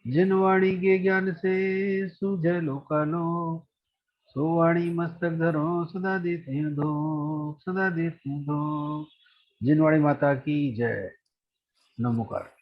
जिन वाणी के ज्ञान से सूझे लोकालो, सो वाणी मस्तक धरो सदा देते दो, सदा देते दो। जिन वाणी माता की जय। नमोकार।